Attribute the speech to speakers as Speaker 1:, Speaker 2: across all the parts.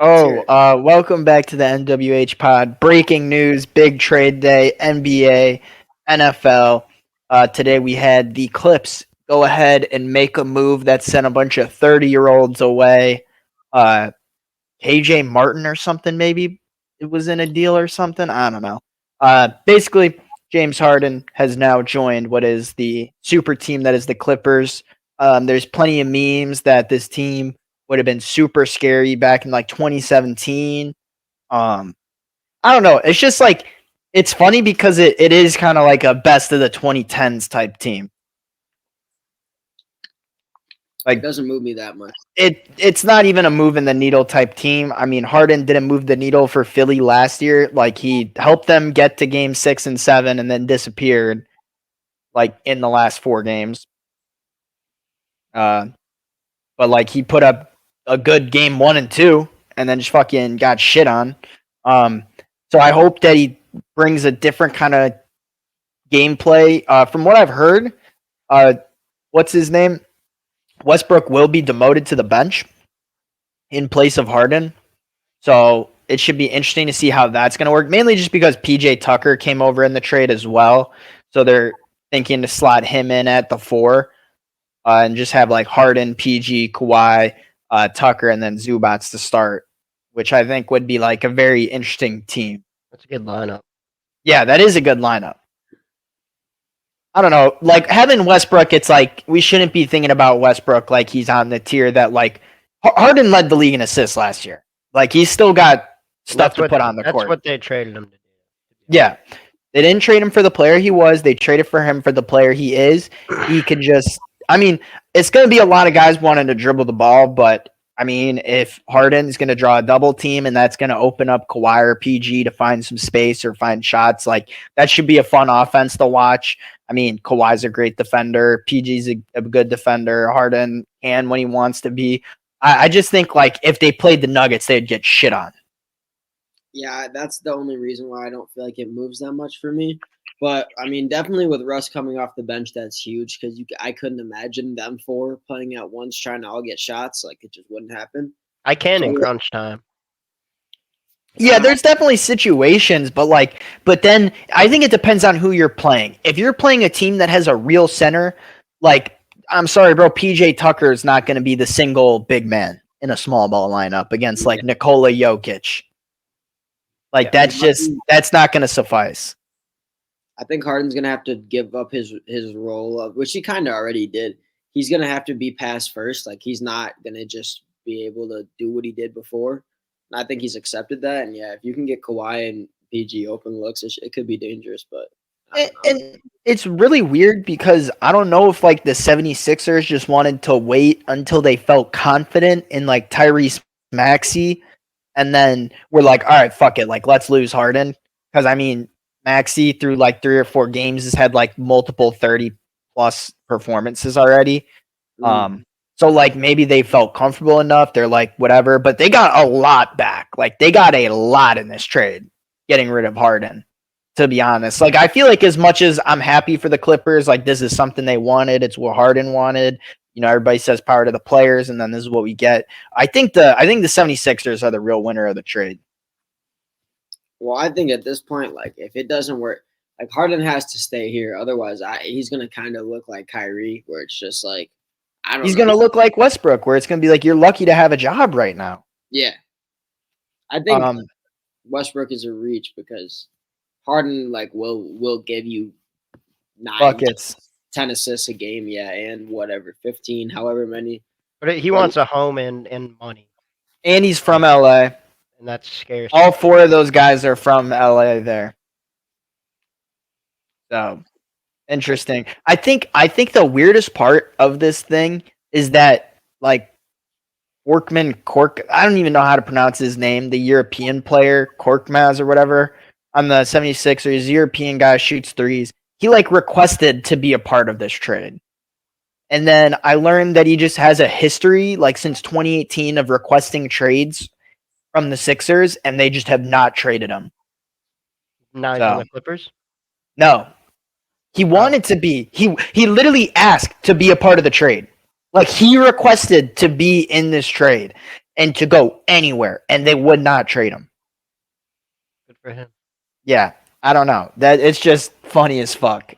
Speaker 1: Let's hear it.
Speaker 2: Welcome back to the NWH pod. Breaking news, big trade day, NBA, NFL. Today we had the Clips go ahead and make a move that sent a bunch of 30-year-olds away. Uh, KJ Martin or something, maybe it was in a deal or something. I don't know. Basically, James Harden has now joined what is the super team that is the Clippers. There's plenty of memes that this team would have been super scary back in like 2017. Um, I don't know. It's just like it's funny because it is kind of like a best of the 2010s type team.
Speaker 1: It
Speaker 2: Like
Speaker 1: doesn't move me that much.
Speaker 2: it's not even a move in the needle type team. I mean, Harden didn't move the needle for Philly last year. Like he helped them get to game 6 and 7 and then disappeared like in the last 4 games. But like he put up a good game 1 and 2 and then just fucking got shit on. So I hope that he brings a different kind of gameplay. From what I've heard, what's his name? Westbrook will be demoted to the bench in place of Harden. So it should be interesting to see how that's going to work. Mainly just because PJ Tucker came over in the trade as well. So they're thinking to slot him in at the 4 and just have like Harden, PG, Kawhi, Tucker, and then Zubats to start, which I think would be like a very interesting team.
Speaker 3: That's a good lineup.
Speaker 2: Yeah, that is a good lineup. I don't know. Like having Westbrook, it's like we shouldn't be thinking about Westbrook like he's on the tier that like Harden led the league in assists last year. Like he's still got stuff to put on the court.
Speaker 3: That's what they traded him to do.
Speaker 2: Yeah. They didn't trade him for the player he was. They traded for him for the player he is. He could just I mean, it's going to be a lot of guys wanting to dribble the ball, but I mean, if Harden's going to draw a double team and that's going to open up Kawhi or PG to find some space or find shots, like that should be a fun offense to watch. I mean, Kawhi's a great defender. PG's a good defender. Harden can when he wants to be. I just think like if they played the Nuggets, they'd get shit on.
Speaker 1: Yeah, that's the only reason why I don't feel like it moves that much for me. But I mean, definitely with Russ coming off the bench, that's huge because I couldn't imagine them 4 playing at once trying to all get shots. Like it just wouldn't happen.
Speaker 3: I can in crunch time.
Speaker 2: Yeah, there's definitely situations, but then I think it depends on who you're playing. If you're playing a team that has a real center, like I'm sorry, bro, PJ Tucker is not going to be the single big man in a small ball lineup against like Nikola Jokic. Like that's not going to suffice.
Speaker 1: I think Harden's gonna have to give up his role of which he kind of already did. He's gonna have to be pass first. Like he's not gonna just be able to do what he did before. And I think he's accepted that. And yeah, if you can get Kawhi and PG open looks, it could be dangerous. But
Speaker 2: and it's really weird because I don't know if like the 76ers just wanted to wait until they felt confident in like Tyrese Maxey, and then we're like, all right, fuck it, like let's lose Harden because I mean. Maxey through like 3 or 4 games has had like multiple 30 plus performances already. So like maybe they felt comfortable enough. They're like whatever, but they got a lot back. Like they got a lot in this trade, getting rid of Harden. To be honest, like I feel like as much as I'm happy for the Clippers, like this is something they wanted. It's what Harden wanted. You know, everybody says power to the players, and then this is what we get. I think the 76ers are the real winner of the trade.
Speaker 1: Well, I think at this point, like if it doesn't work, like Harden has to stay here. Otherwise, he's gonna kind of look like Kyrie, where it's just like I don't.
Speaker 2: He's gonna look like Westbrook, where it's gonna be like you're lucky to have a job right now.
Speaker 1: Yeah, I think Westbrook is a reach because Harden like will give you 9
Speaker 2: buckets,
Speaker 1: 10 assists a game, yeah, and whatever 15, however many.
Speaker 3: But he wants a home and money,
Speaker 2: and he's from LA.
Speaker 3: And that's scary.
Speaker 2: All 4 of those guys are from LA there. So interesting. I think the weirdest part of this thing is that like I don't even know how to pronounce his name, the European player, Korkmaz or whatever, on the 76ers, European guy shoots threes. He like requested to be a part of this trade. And then I learned that he just has a history like since 2018 of requesting trades from the Sixers, and they just have not traded him.
Speaker 3: Not even the Clippers?
Speaker 2: No. He wanted to be. He literally asked to be a part of the trade. Like he requested to be in this trade. and to go anywhere, and they would not trade him.
Speaker 3: Good for him.
Speaker 2: Yeah, I don't know. That it's just funny as fuck.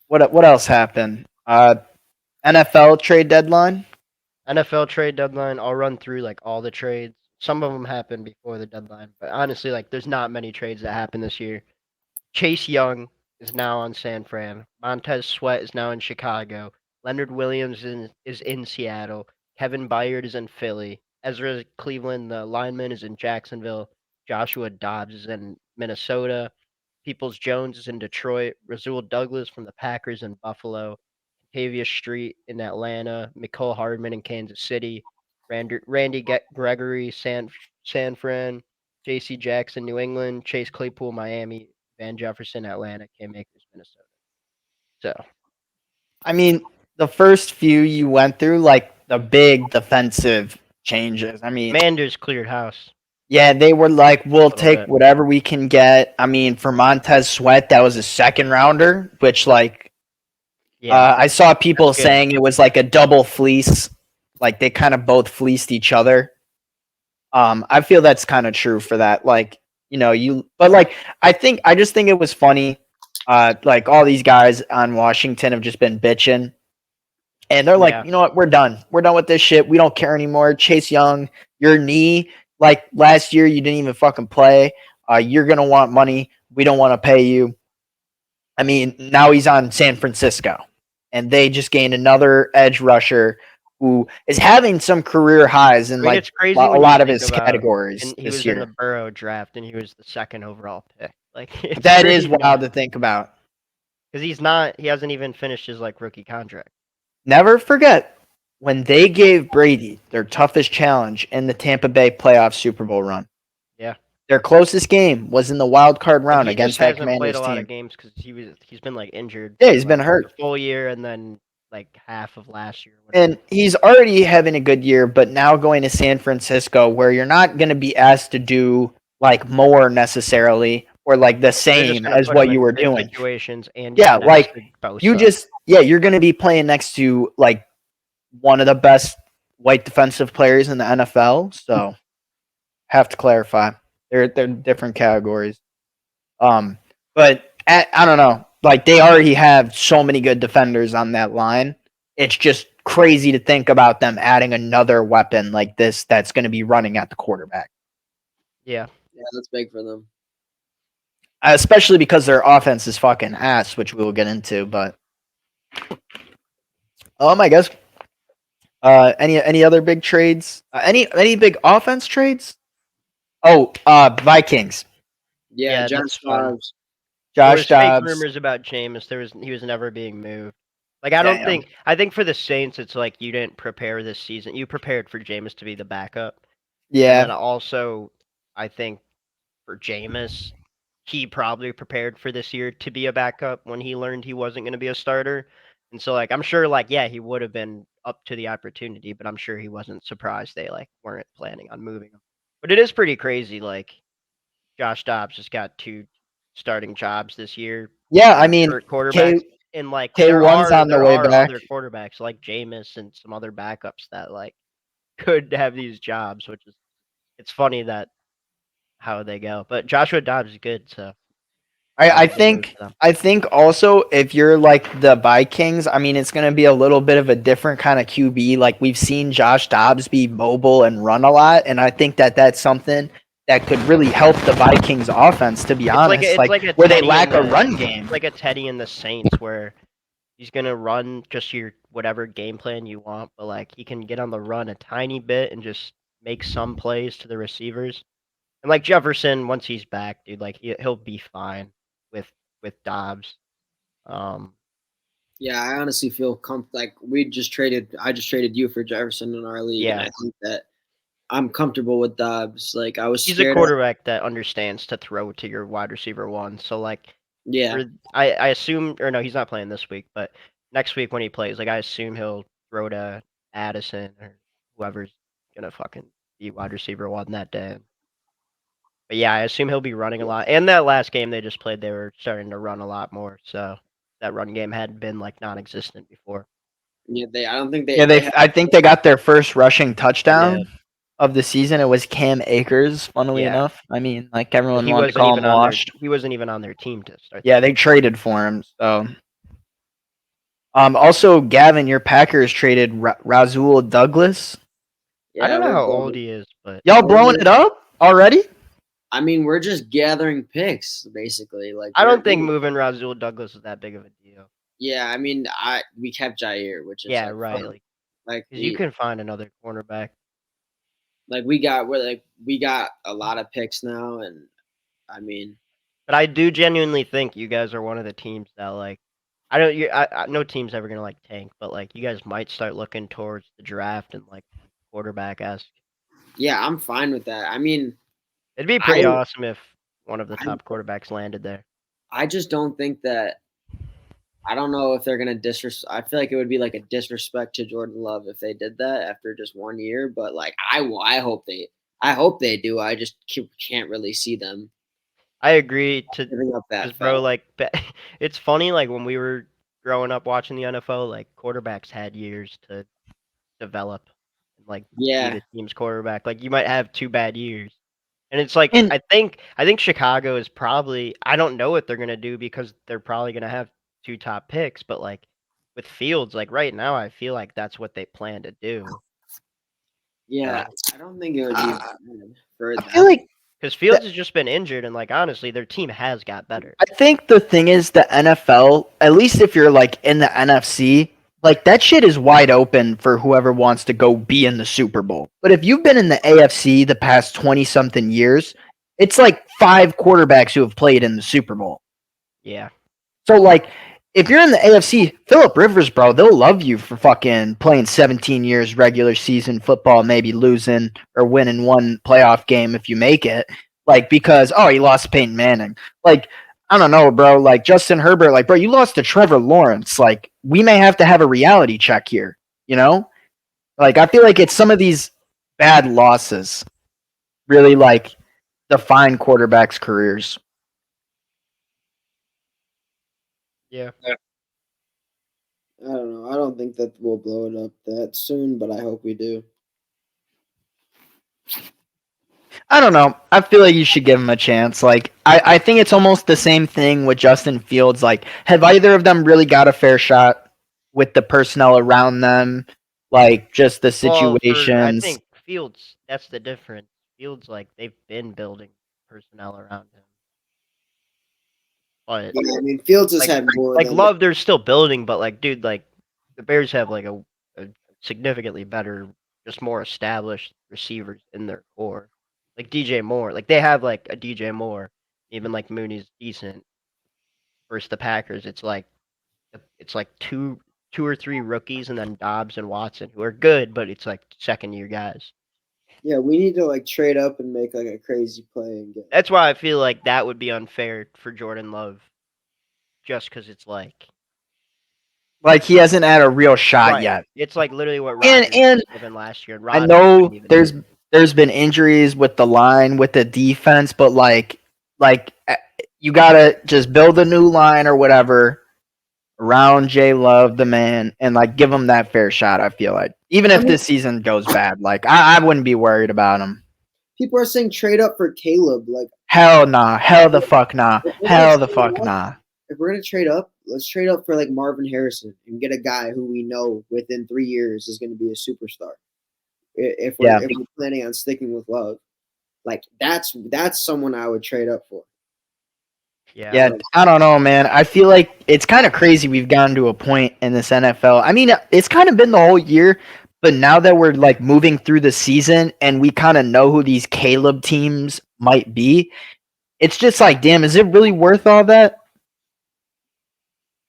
Speaker 2: What else happened? NFL trade deadline.
Speaker 3: NFL trade deadline. I'll run through like all the trades. Some of them happened before the deadline, but honestly, like there's not many trades that happened this year. Chase Young is now on San Fran. Montez Sweat is now in Chicago. Leonard Williams is in Seattle. Kevin Byard is in Philly. Ezra Cleveland, the lineman, is in Jacksonville. Joshua Dobbs is in Minnesota. Peoples Jones is in Detroit. Rasul Douglas from the Packers in Buffalo. Tavia Street in Atlanta. Mecole Hardman in Kansas City. Randy Gregory, San Fran. J.C. Jackson, New England. Chase Claypool, Miami. Van Jefferson, Atlanta. Cam Akers, Minnesota. So
Speaker 2: I mean, the first few you went through, like the big defensive changes. I mean,
Speaker 3: Commanders cleared house
Speaker 2: yeah, they were like,
Speaker 3: a
Speaker 2: we'll
Speaker 3: little
Speaker 2: take
Speaker 3: bit.
Speaker 2: whatever we can get. I mean, for Montez Sweat, that was a second rounder, which like
Speaker 3: Yeah,
Speaker 2: I saw people
Speaker 3: that's good.
Speaker 2: saying it was like a double fleece, like they kind of both fleeced each other. I feel that's kind of true for that. Like, but like I just think it was funny. Like all these guys on Washington have just been bitching. And they're like,
Speaker 3: Yeah,
Speaker 2: you know what? We're done. We're done with this shit. We don't care anymore. Chase Young, your knee, like last year, you didn't even fucking play. You're gonna want money. We don't want to pay you. I mean, now he's on San Francisco, and they just gained another edge rusher who is having some career highs in
Speaker 3: I mean
Speaker 2: like
Speaker 3: it's crazy
Speaker 2: a
Speaker 3: when you
Speaker 2: lot of
Speaker 3: think
Speaker 2: his
Speaker 3: about,
Speaker 2: categories
Speaker 3: and he
Speaker 2: this
Speaker 3: was in the
Speaker 2: year.
Speaker 3: Burrow draft, and he was the second overall pick. Like it's
Speaker 2: That
Speaker 3: pretty
Speaker 2: is wild
Speaker 3: nuts
Speaker 2: to think about.
Speaker 3: because he hasn't even finished his like rookie contract.
Speaker 2: Never forget when they gave Brady their toughest challenge in the Tampa Bay playoff Super Bowl run.
Speaker 3: Yeah,
Speaker 2: Their closest game was in the wild card
Speaker 3: and
Speaker 2: round
Speaker 3: he just
Speaker 2: against that
Speaker 3: hasn't played
Speaker 2: Commanders
Speaker 3: a lot of
Speaker 2: team.
Speaker 3: games because he's been like injured
Speaker 2: Yeah,
Speaker 3: for
Speaker 2: he's been
Speaker 3: like the
Speaker 2: hurt.
Speaker 3: full year and then like half of last year, whatever.
Speaker 2: And he's already having a good year, but now going to San Francisco where you're not going to be asked to do like more necessarily or like the
Speaker 3: They're just
Speaker 2: same
Speaker 3: gonna
Speaker 2: as
Speaker 3: put
Speaker 2: what
Speaker 3: him
Speaker 2: you were
Speaker 3: in
Speaker 2: doing.
Speaker 3: situations, and you're
Speaker 2: Yeah,
Speaker 3: next
Speaker 2: like
Speaker 3: to Bosa.
Speaker 2: you're going to be playing next to like one of the best white defensive players in the NFL. So have to clarify. They're different categories. But I don't know. Like they already have so many good defenders on that line. It's just crazy to think about them adding another weapon like this that's going to be running at the quarterback,
Speaker 3: Yeah,
Speaker 1: Yeah, that's big for them.
Speaker 2: especially because their offense is fucking ass, which we will get into. But I guess any other big trades? Any big offense trades? Oh, Vikings.
Speaker 1: Yeah,
Speaker 3: yeah,
Speaker 1: Josh
Speaker 3: that's fun.
Speaker 1: Dobbs.
Speaker 3: There
Speaker 2: Josh
Speaker 3: was fake
Speaker 2: Dobbs.
Speaker 3: rumors about Jameis. He was never being moved. Like I don't
Speaker 2: Damn.
Speaker 3: think I think for the Saints it's like you didn't prepare this season. You prepared for Jameis to be the backup. And then
Speaker 2: Yeah.
Speaker 3: also I think for Jameis, he probably prepared for this year to be a backup when he learned he wasn't going to be a starter. And so like I'm sure like yeah, he would have been up to the opportunity, but I'm sure he wasn't surprised they like weren't planning on moving him. But it is pretty crazy like Josh Dobbs just got 2 starting jobs this year
Speaker 2: Yeah. I
Speaker 3: from
Speaker 2: mean,
Speaker 3: hurt
Speaker 2: K
Speaker 3: quarterbacks, and, like,
Speaker 2: K1's on the
Speaker 3: there
Speaker 2: way
Speaker 3: are
Speaker 2: back.
Speaker 3: other quarterbacks like Jameis and some other backups that, like, could have these jobs, which is it's funny that how they go. But Joshua Dobbs is good, so
Speaker 2: I
Speaker 3: probably a good move
Speaker 2: think
Speaker 3: for them.
Speaker 2: I think also if you're like the Vikings, I mean it's gonna be a little bit of a different kind of QB. Like we've seen Josh Dobbs be mobile and run a lot, and I think that that's something that could really help the Vikings offense. To be honest,
Speaker 3: It's
Speaker 2: like
Speaker 3: like a
Speaker 2: where they
Speaker 3: Teddy
Speaker 2: lack
Speaker 3: and
Speaker 2: a
Speaker 3: the
Speaker 2: run game.
Speaker 3: it's like a Teddy and the Saints where he's gonna run just your whatever game plan you want, but, like, he can get on the run a tiny bit and just make some plays to the receivers. And like Jefferson, once he's back, dude, like he'll be fine with Dobbs. Um,
Speaker 1: Yeah, I honestly feel like I just traded you for Jefferson in our league, and
Speaker 3: yeah,
Speaker 1: I think that I'm comfortable with Dobbs. Like I was
Speaker 3: he's a
Speaker 1: scared of.
Speaker 3: quarterback that understands to throw to your wide receiver one. So like,
Speaker 1: Yeah,
Speaker 3: for I assume or no, he's not playing this week, but next week when he plays, like I assume he'll throw to Addison or whoever's gonna fucking be wide receiver one that day. But yeah, I assume he'll be running a lot. And that last game they just played, they were starting to run a lot more. So that run game had been like non-existent before.
Speaker 1: Yeah, I don't think
Speaker 2: Yeah,
Speaker 1: they have.
Speaker 2: I think they got their first rushing
Speaker 3: Yeah.
Speaker 2: touchdown of the season. It was Cam Akers, funnily
Speaker 3: Yeah.
Speaker 2: enough. I mean, like
Speaker 3: And
Speaker 2: everyone
Speaker 3: he
Speaker 2: wanted to
Speaker 3: wasn't
Speaker 2: call him
Speaker 3: even on their
Speaker 2: washed.
Speaker 3: he wasn't even on their team to start.
Speaker 2: Yeah, they traded for him. So, also, Gavin, your Packers traded Razul Douglas.
Speaker 3: I
Speaker 1: Yeah,
Speaker 3: don't know
Speaker 1: we're
Speaker 3: how old
Speaker 1: building.
Speaker 3: he is, but
Speaker 2: Y'all
Speaker 1: We're
Speaker 2: blowing
Speaker 1: just,
Speaker 2: it up already?
Speaker 1: I mean, we're just gathering picks basically. Like
Speaker 3: I don't think moving Razul Douglas is that big of a deal.
Speaker 1: yeah, I mean, we kept Jair, which is
Speaker 3: Yeah,
Speaker 1: like
Speaker 3: right.
Speaker 1: fun. Like
Speaker 3: Because you can find another cornerback.
Speaker 1: we got a lot of picks now, and I mean,
Speaker 3: But I do genuinely think you guys are one of the teams that like. I don't. No team's ever gonna like tank, but like you guys might start looking towards the draft and like quarterback esque.
Speaker 1: yeah, I'm fine with that. I mean,
Speaker 3: It'd be
Speaker 1: I
Speaker 3: pretty awesome if one of the
Speaker 1: I
Speaker 3: top quarterbacks landed there.
Speaker 1: I just don't think that. I don't know if they're gonna I feel like it would be like a disrespect to Jordan Love if they did that after just 1 year. But like, I hope they do. I just can't really see them
Speaker 3: I agree to
Speaker 1: giving up that
Speaker 3: because bro,
Speaker 1: fast.
Speaker 3: like it's funny. Like when we were growing up watching the NFL, like quarterbacks had years to develop and like be
Speaker 1: Yeah,
Speaker 3: the team's quarterback. Like you might have 2 bad years. And it's like
Speaker 2: And
Speaker 3: I think Chicago is probably I don't know what they're gonna do because they're probably gonna have 2 top picks, but like with Fields, like right now I feel like that's what they plan to do.
Speaker 1: yeah. I don't think it would be bad for
Speaker 2: I feel
Speaker 1: them.
Speaker 2: like
Speaker 3: Because Fields has just been injured and like honestly their team has got better.
Speaker 2: I think the thing is the NFL, at least if you're like in the NFC, like that shit is wide open for whoever wants to go be in the Super Bowl. But if you've been in the AFC the past 20 something years, it's like 5 quarterbacks who have played in the Super Bowl.
Speaker 3: Yeah.
Speaker 2: So like if you're in the AFC, Philip Rivers, bro, they'll love you for fucking playing 17 years regular season football, maybe losing or winning one playoff game if you make it. Like because he lost to Peyton Manning. Like I don't know, bro. Like Justin Herbert, like bro, you lost to Trevor Lawrence. Like we may have to have a reality check here. You know, like I feel like it's some of these bad losses really like define quarterbacks' careers.
Speaker 3: Yeah.
Speaker 1: I don't know. I don't think that we'll blow it up that soon, but I hope we do.
Speaker 2: I don't know. I feel like you should give him a chance. Like, I think it's almost the same thing with Justin Fields. Like, have either of them really got a fair shot with the personnel around them? Like, just the
Speaker 3: Well, I
Speaker 2: situations.
Speaker 3: think Fields, that's the difference. Fields like they've been building personnel around him. But
Speaker 1: Yeah, I mean, Fields has
Speaker 3: like
Speaker 1: had more
Speaker 3: like
Speaker 1: than
Speaker 3: Love they're still building, but like dude, like the Bears have like a significantly better, just more established receivers in their core. Like DJ Moore. Like they have like a DJ Moore. Even like Mooney's decent. Versus the Packers, it's like two or three rookies and then Dobbs and Watson who are good, but it's like second year guys.
Speaker 1: yeah. We need to like trade up and make like a crazy play and get.
Speaker 3: That's why I feel like that would be unfair for Jordan Love, just because it's
Speaker 2: Like, he hasn't had a real shot
Speaker 3: right.
Speaker 2: yet.
Speaker 3: It's like literally what
Speaker 2: And
Speaker 3: Rodgers
Speaker 2: and
Speaker 3: was given last year, and
Speaker 2: I
Speaker 3: Rodgers couldn't
Speaker 2: know
Speaker 3: even do it.
Speaker 2: there's been injuries with the line, with the defense, but you gotta just build a new line or whatever around J Love, the man, and like give him that fair shot. I feel like even
Speaker 1: I
Speaker 2: if
Speaker 1: mean,
Speaker 2: this season goes bad, like I wouldn't be worried about him.
Speaker 1: people are saying trade up for Caleb. Like,
Speaker 2: Hell nah, hell the fuck nah,
Speaker 1: if we're gonna
Speaker 2: hell the
Speaker 1: trade
Speaker 2: fuck
Speaker 1: up,
Speaker 2: nah.
Speaker 1: if we're gonna trade up, let's trade up for like Marvin Harrison and get a guy who we know within 3 years is going to be a superstar.
Speaker 2: Yeah,
Speaker 1: If we're planning on sticking with Love, like that's someone I would trade up for.
Speaker 3: Yeah,
Speaker 2: yeah. I don't know, man. I feel like it's kind of crazy. We've gotten to a point in this NFL. I mean, it's kind of been the whole year, but now that we're like moving through the season and we kind of know who these Caleb teams might be, it's just like, damn, is it really worth all that?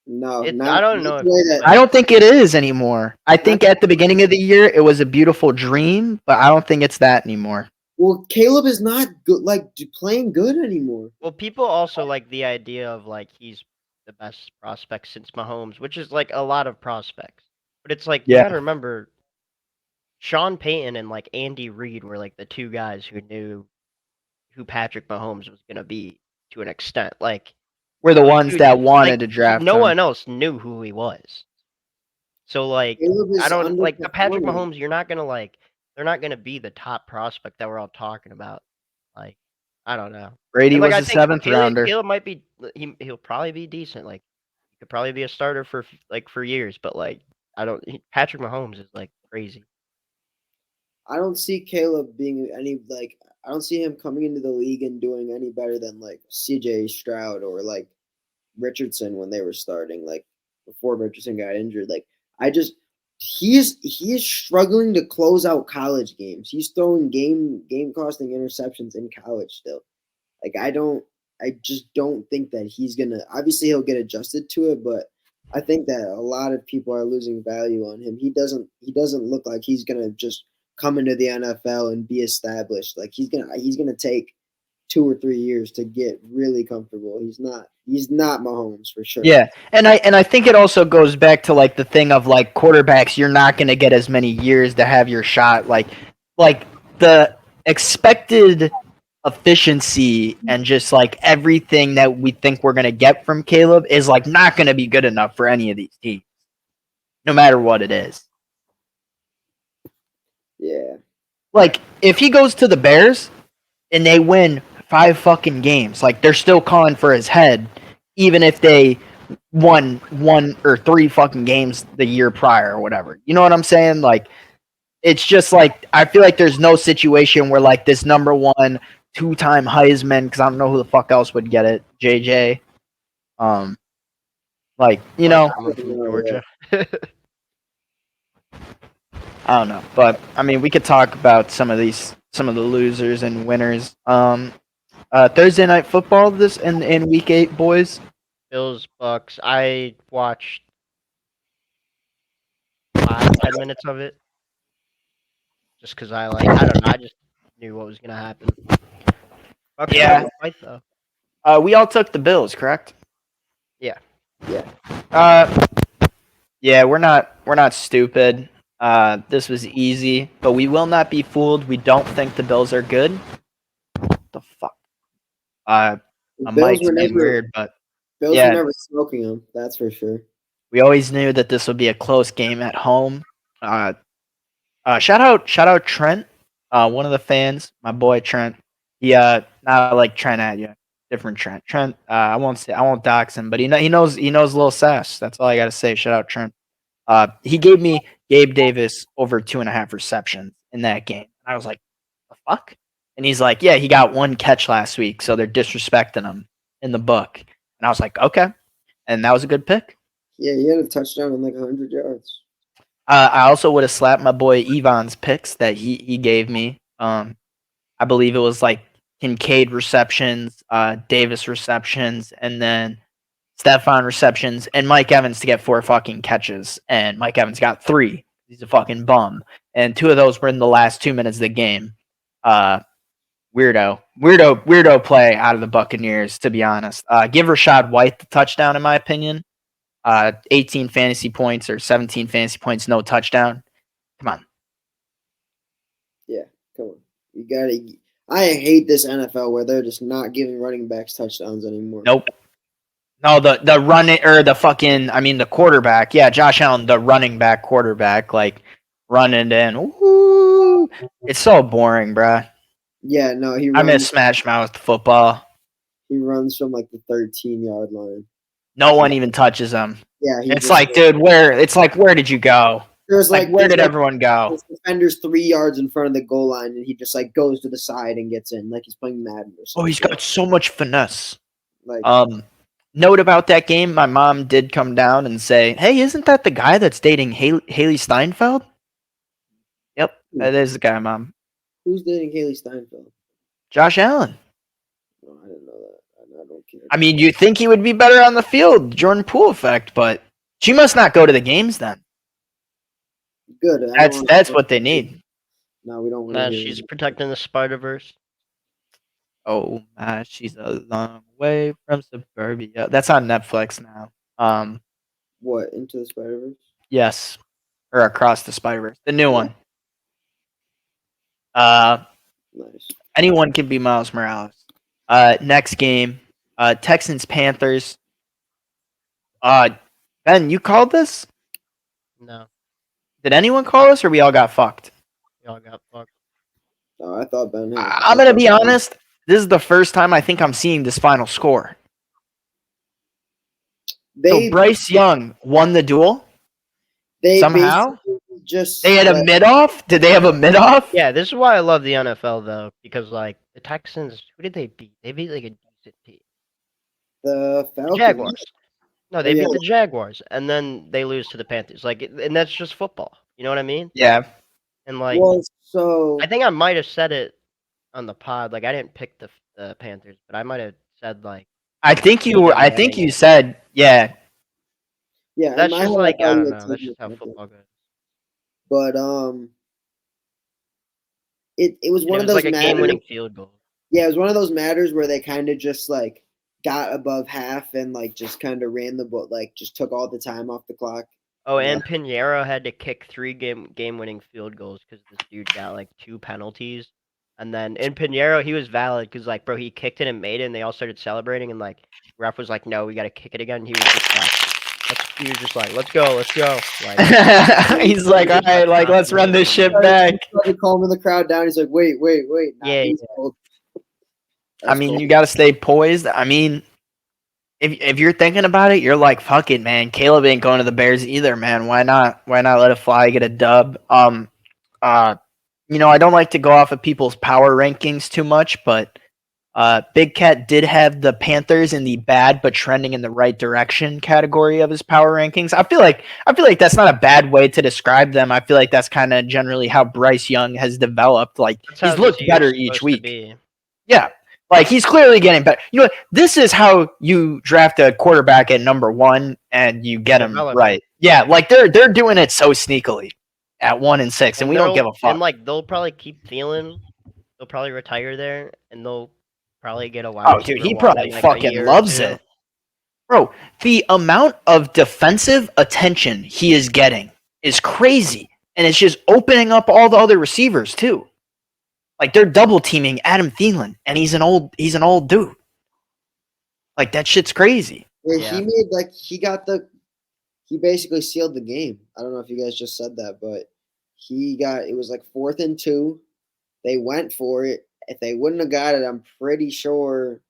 Speaker 1: No,
Speaker 3: I don't
Speaker 1: not
Speaker 3: know
Speaker 1: the
Speaker 3: if
Speaker 1: way that.
Speaker 2: I don't think it is anymore. I
Speaker 1: Not
Speaker 2: think at the beginning of the year it was a beautiful dream, but I don't think it's that anymore.
Speaker 1: well, Caleb is not good, like playing good anymore.
Speaker 3: well, people also like the idea of like he's the best prospect since Mahomes, which is like a lot of prospects. But it's like you got
Speaker 2: Yeah.
Speaker 3: to remember Sean Payton and like Andy Reid were like the two guys who knew who Patrick Mahomes was gonna be to an extent. Like
Speaker 2: We're the
Speaker 3: those
Speaker 2: ones
Speaker 3: dudes,
Speaker 2: that
Speaker 3: like
Speaker 2: wanted to draft
Speaker 3: no
Speaker 2: him.
Speaker 3: one else knew who he was. So like,
Speaker 1: Caleb
Speaker 3: I
Speaker 1: is
Speaker 3: don't like the Patrick
Speaker 1: underperforming.
Speaker 3: Mahomes. You're not gonna like. They're not gonna be the top prospect that we're all talking about. Like, I don't know.
Speaker 2: Brady
Speaker 3: And like,
Speaker 2: was
Speaker 3: I
Speaker 2: a
Speaker 3: think
Speaker 2: 7th rounder.
Speaker 3: Caleb might be. He'll probably be decent. Like, he could probably be a starter for years. But like, I don't. Patrick Mahomes is like crazy.
Speaker 1: I don't see Caleb being any like. I don't see him coming into the league and doing any better than like C.J. Stroud or like Richardson when they were starting. Like before Richardson got injured. Like I just he is struggling to close out college games. He's throwing game costing interceptions in college still. Like I just don't think that he's gonna. Obviously, he'll get adjusted to it, but I think that a lot of people are losing value on him. He doesn't look like he's gonna just come into the NFL and be established. Like he's gonna take 2 or 3 years to get really comfortable. He's not Mahomes for sure.
Speaker 2: Yeah, and I think it also goes back to like the thing of like quarterbacks. You're not going to get as many years to have your shot. Like the expected efficiency and just like everything that we think we're going to get from Caleb is like not going to be good enough for any of these teams, no matter what it is.
Speaker 1: Yeah.
Speaker 2: Like if he goes to the Bears and they win 5 fucking games, like they're still calling for his head, even if they won 1 or 3 fucking games the year prior or whatever. You know what I'm saying? Like it's just like I feel like there's no situation where like this number one 2-time Heisman, because I don't know who the fuck else would get it, JJ. Like you know,
Speaker 3: Someone from Georgia.
Speaker 2: I don't know, but I mean, we could talk about some of the losers and winners. Thursday night football this in week 8, boys.
Speaker 3: Bills, Bucks. I watched 5-10 minutes of it just because I don't know. I just knew what was gonna happen. Bucks put up
Speaker 2: Yeah.
Speaker 3: a fight though.
Speaker 2: We all took the Bills, correct?
Speaker 3: Yeah.
Speaker 2: Uh, yeah, we're not stupid. This was easy, but we will not be fooled. We don't think the Bills are good. What the fuck?
Speaker 1: The
Speaker 2: My
Speaker 1: Bills
Speaker 2: mic's
Speaker 1: were
Speaker 2: been
Speaker 1: never
Speaker 2: weird, but
Speaker 1: Bills
Speaker 2: yeah.
Speaker 1: were never smoking them. That's for sure.
Speaker 2: we always knew that this would be a close game at home. Shout out Trent, one of the fans, my boy Trent. He not like Trent at you, different Trent. Trent, I won't dox him, but he knows Lil Sass. That's all I gotta say. Shout out Trent. He gave me Gabe Davis over 2.5 receptions in that game. I was like, the fuck? And he's like, yeah, he got 1 catch last week, so they're disrespecting him in the book. And I was like, okay. And that was a good pick.
Speaker 1: Yeah, he had a touchdown in like 100 yards.
Speaker 2: I also would have slapped my boy Evon's picks that he gave me. I believe it was like Kincaid receptions, Davis receptions, and then Stephon receptions, and Mike Evans to get 4 fucking catches. And Mike Evans got 3. He's a fucking bum. And 2 of those were in the last 2 minutes of the game. Weirdo play out of the Buccaneers, to be honest. Give Rachaad White the touchdown, in my opinion. 18 fantasy points or 17 fantasy points, no touchdown. Come on.
Speaker 1: Yeah, come on. You gotta. I hate this NFL where they're just not giving running backs touchdowns anymore.
Speaker 2: Nope. No, the running or the fucking the quarterback. Yeah, Josh Allen, the running back quarterback, like running in. Ooh, it's so boring, bruh.
Speaker 1: Yeah, no,
Speaker 2: I miss Smash Mouth football.
Speaker 1: He runs from like the 13-yard line.
Speaker 2: No one even touches him.
Speaker 1: Yeah,
Speaker 2: It's like, dude, where did you go?
Speaker 1: There's like
Speaker 2: where did everyone go?
Speaker 1: His defender's 3 yards in front of the goal line, and he just like goes to the side and gets in, like he's playing Madden or something.
Speaker 2: Oh, he's got so much finesse.
Speaker 1: Like,
Speaker 2: note about that game, my mom did come down and say, "Hey, isn't that the guy that's dating Haley Steinfeld?" Yep, that is the guy, Mom.
Speaker 1: Who's dating Haley Steinfeld?
Speaker 2: Josh Allen.
Speaker 1: No, I didn't know that. I don't care.
Speaker 2: I mean, you think he would be better on the field, Jordan Poole effect, but she must not go to the games then.
Speaker 1: Good.
Speaker 2: That's what they need.
Speaker 1: No, we don't want
Speaker 3: to. She's protecting the Spider-Verse.
Speaker 2: Oh, she's a long way from suburbia. That's on Netflix now.
Speaker 1: What, Into the Spider-Verse?
Speaker 2: Yes, or Across the Spider-Verse, the new one.
Speaker 1: Nice.
Speaker 2: Anyone can be Miles Morales. Next game, Texans Panthers. Ben, you called this?
Speaker 3: No,
Speaker 2: Did anyone call us, or we all got fucked?
Speaker 3: we all got fucked.
Speaker 1: Oh, I thought Ben had.
Speaker 2: I'm gonna be honest. This is the first time I think I'm seeing this final score. So
Speaker 1: They
Speaker 2: Bryce Young won the duel somehow.
Speaker 1: basically just
Speaker 2: They had a
Speaker 1: let
Speaker 2: mid-off. Did they have a mid-off?
Speaker 3: Yeah, this is why I love the NFL though, because like the Texans, who did they beat? They beat like a decent team.
Speaker 1: the
Speaker 3: The
Speaker 1: Falcons.
Speaker 3: Jaguars. No, they
Speaker 1: yeah.
Speaker 3: beat the Jaguars, and then they lose to the Panthers. Like, and that's just football. You know what I mean?
Speaker 2: Yeah.
Speaker 3: And like,
Speaker 1: Well, so
Speaker 3: I think I might have said it on the pod. Like, I didn't pick the Panthers, but I might have said like
Speaker 2: I think
Speaker 3: see them
Speaker 2: I think
Speaker 3: winning
Speaker 2: you
Speaker 3: it.
Speaker 2: said, yeah.
Speaker 1: yeah, in
Speaker 3: That's
Speaker 1: my
Speaker 3: just
Speaker 1: head,
Speaker 3: like
Speaker 1: I thought
Speaker 3: I
Speaker 1: you
Speaker 3: don't
Speaker 1: had
Speaker 3: know. That's
Speaker 1: taken
Speaker 3: just how
Speaker 1: the Panthers.
Speaker 3: football goes.
Speaker 1: But it was
Speaker 3: And
Speaker 1: one
Speaker 3: it
Speaker 1: of
Speaker 3: was
Speaker 1: those
Speaker 3: like a
Speaker 1: matters.
Speaker 3: game-winning field goal.
Speaker 1: Yeah, it was one of those matters where they kind of just like got above half and like just kind of ran the ball, like just took all the time off the clock.
Speaker 3: Oh,
Speaker 1: Yeah.
Speaker 3: and Pinheiro had to kick 3 game-winning field goals because this dude got like 2 penalties. And then in Pinheiro, he was valid because like, bro, he kicked it and made it, and they all started celebrating, and like, ref was like, no, we got to kick it again. He was just like, let's go, let's go. Like,
Speaker 2: He's like, all right, like let's run this shit back.
Speaker 1: He started calming the crowd down. He's like, wait. Nah,
Speaker 3: Yeah,
Speaker 1: he's cold.
Speaker 2: I mean, you got to stay poised. I mean, if you're thinking about it, you're like, fuck it, man. Caleb ain't going to the Bears either, man. Why not? Why not let it fly, get a dub? You know, I don't like to go off of people's power rankings too much, but Big Cat did have the Panthers in the bad but trending in the right direction category of his power rankings. I feel like that's not a bad way to describe them. I feel like that's kind of generally how Bryce Young has developed. Like
Speaker 3: that's how
Speaker 2: he's looked
Speaker 3: this year's
Speaker 2: better each
Speaker 3: supposed to
Speaker 2: week.
Speaker 3: be.
Speaker 2: Yeah. Like he's clearly getting better. You know, this is how you draft a quarterback at number 1 and you get him
Speaker 3: Develop
Speaker 2: right. Yeah, like they're doing it so sneakily at 1 and 6, and we don't give a fuck.
Speaker 3: And like, they'll probably keep Thielen. They'll probably retire there, and they'll probably get a wide
Speaker 2: Oh,
Speaker 3: receiver
Speaker 2: dude, he
Speaker 3: one
Speaker 2: probably
Speaker 3: in, like, a
Speaker 2: fucking
Speaker 3: year or
Speaker 2: loves
Speaker 3: 2.
Speaker 2: it. Bro, the amount of defensive attention he is getting is crazy. And it's just opening up all the other receivers too. Like they're double teaming Adam Thielen, and he's an old dude. Like that shit's crazy.
Speaker 1: Yeah, he made like he basically sealed the game. I don't know if you guys just said that, but it was like 4th and 2. They went for it. If they wouldn't have got it, I'm pretty sure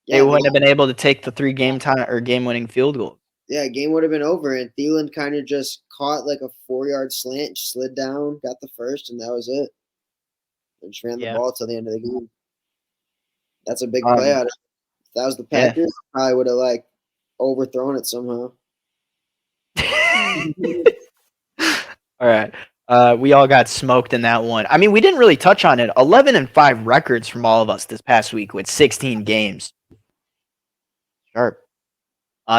Speaker 2: They wouldn't have been able to take the 3 game winning field goal.
Speaker 1: Yeah, game would have been over, and Thielen kind of just caught like a 4-yard slant, slid down, got the first, and that was it. And just ran the ball till the end of the game. That's a big play out of it. If that was the Packers, probably would have like overthrown it somehow.
Speaker 2: All right. We all got smoked in that one. I mean, we didn't really touch on it. 11-5 records from all of us this past week with 16 games. Sharp.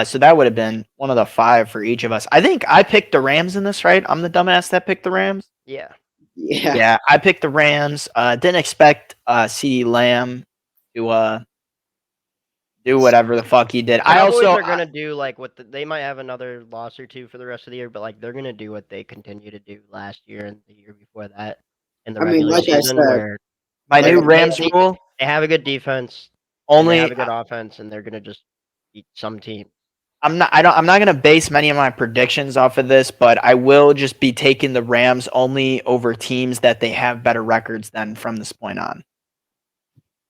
Speaker 2: So that would have been one of the 5 for each of us. I think I picked the Rams in this, right? I'm the dumbass that picked the Rams.
Speaker 3: Yeah.
Speaker 2: Yeah, I picked the Rams. Didn't expect CeeDee Lamb to do whatever the fuck he did.
Speaker 3: Cowboys are gonna do like they might have another loss or 2 for the rest of the year, but like they're gonna do what they continue to do last year and the year before that in the regular season. Where
Speaker 2: my new Rams rule:
Speaker 3: they have a good defense,
Speaker 2: only
Speaker 3: they have a good offense, and they're gonna just beat some team.
Speaker 2: I'm not gonna base many of my predictions off of this, but I will just be taking the Rams only over teams that they have better records than from this point on.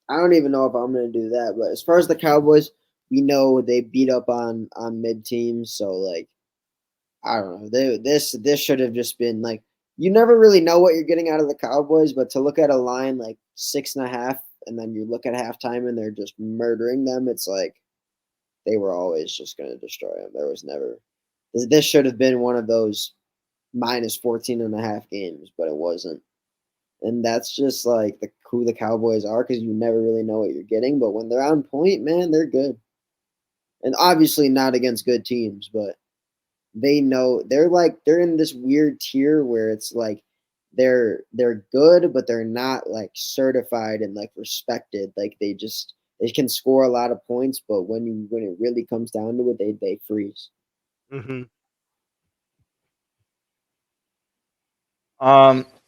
Speaker 1: I don't even know if I'm gonna do that, but as far as the Cowboys, we know they beat up on mid teams, so like I don't know. This should have just been like you never really know what you're getting out of the Cowboys, but to look at a line like 6.5, and then you look at halftime and they're just murdering them, it's like they were always just going to destroy them. There was never – this should have been one of those minus 14.5 games, but it wasn't. And that's just like who the Cowboys are because you never really know what you're getting. But when they're on point, man, they're good. And obviously not against good teams, but they know they're in this weird tier where it's like they're good, but they're not like certified and like respected. Like they can score a lot of points, but when it really comes down to it, they freeze.
Speaker 3: Mm-hmm.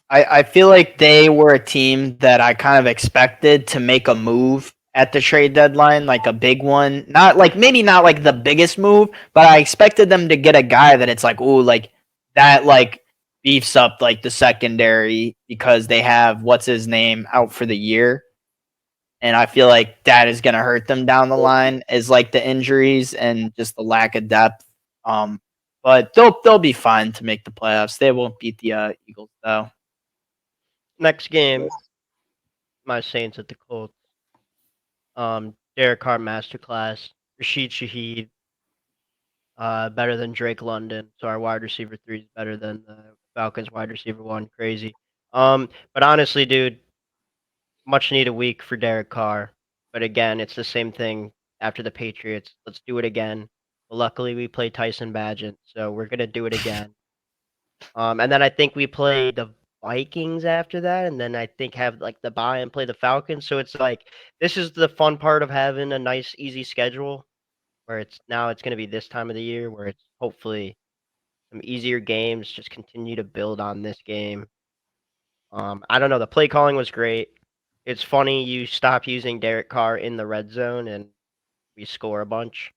Speaker 2: I feel like they were a team that I kind of expected to make a move at the trade deadline, like a big one. Maybe not like the biggest move, but I expected them to get a guy that it's like, ooh, like that like beefs up like the secondary because they have what's his name out for the year. And I feel like that is going to hurt them down the line is like the injuries and just the lack of depth. But they'll be fine to make the playoffs. They won't beat the Eagles though.
Speaker 3: Next game, my Saints at the Colts. Derek Carr masterclass. Rashid Shaheed, better than Drake London. So our wide receiver 3 is better than the Falcons wide receiver 1. Crazy. But honestly, dude, much needed week for Derek Carr. But again, it's the same thing after the Patriots. Let's do it again. But luckily, we play Tyson Bagent, so we're gonna do it again. And then I think we play the Vikings after that, and then I think have like the bye and play the Falcons. So it's like this is the fun part of having a nice, easy schedule, where it's gonna be this time of the year where it's hopefully some easier games. Just continue to build on this game. I don't know. The play calling was great. It's funny you stop using Derek Carr in the red zone and we score a bunch.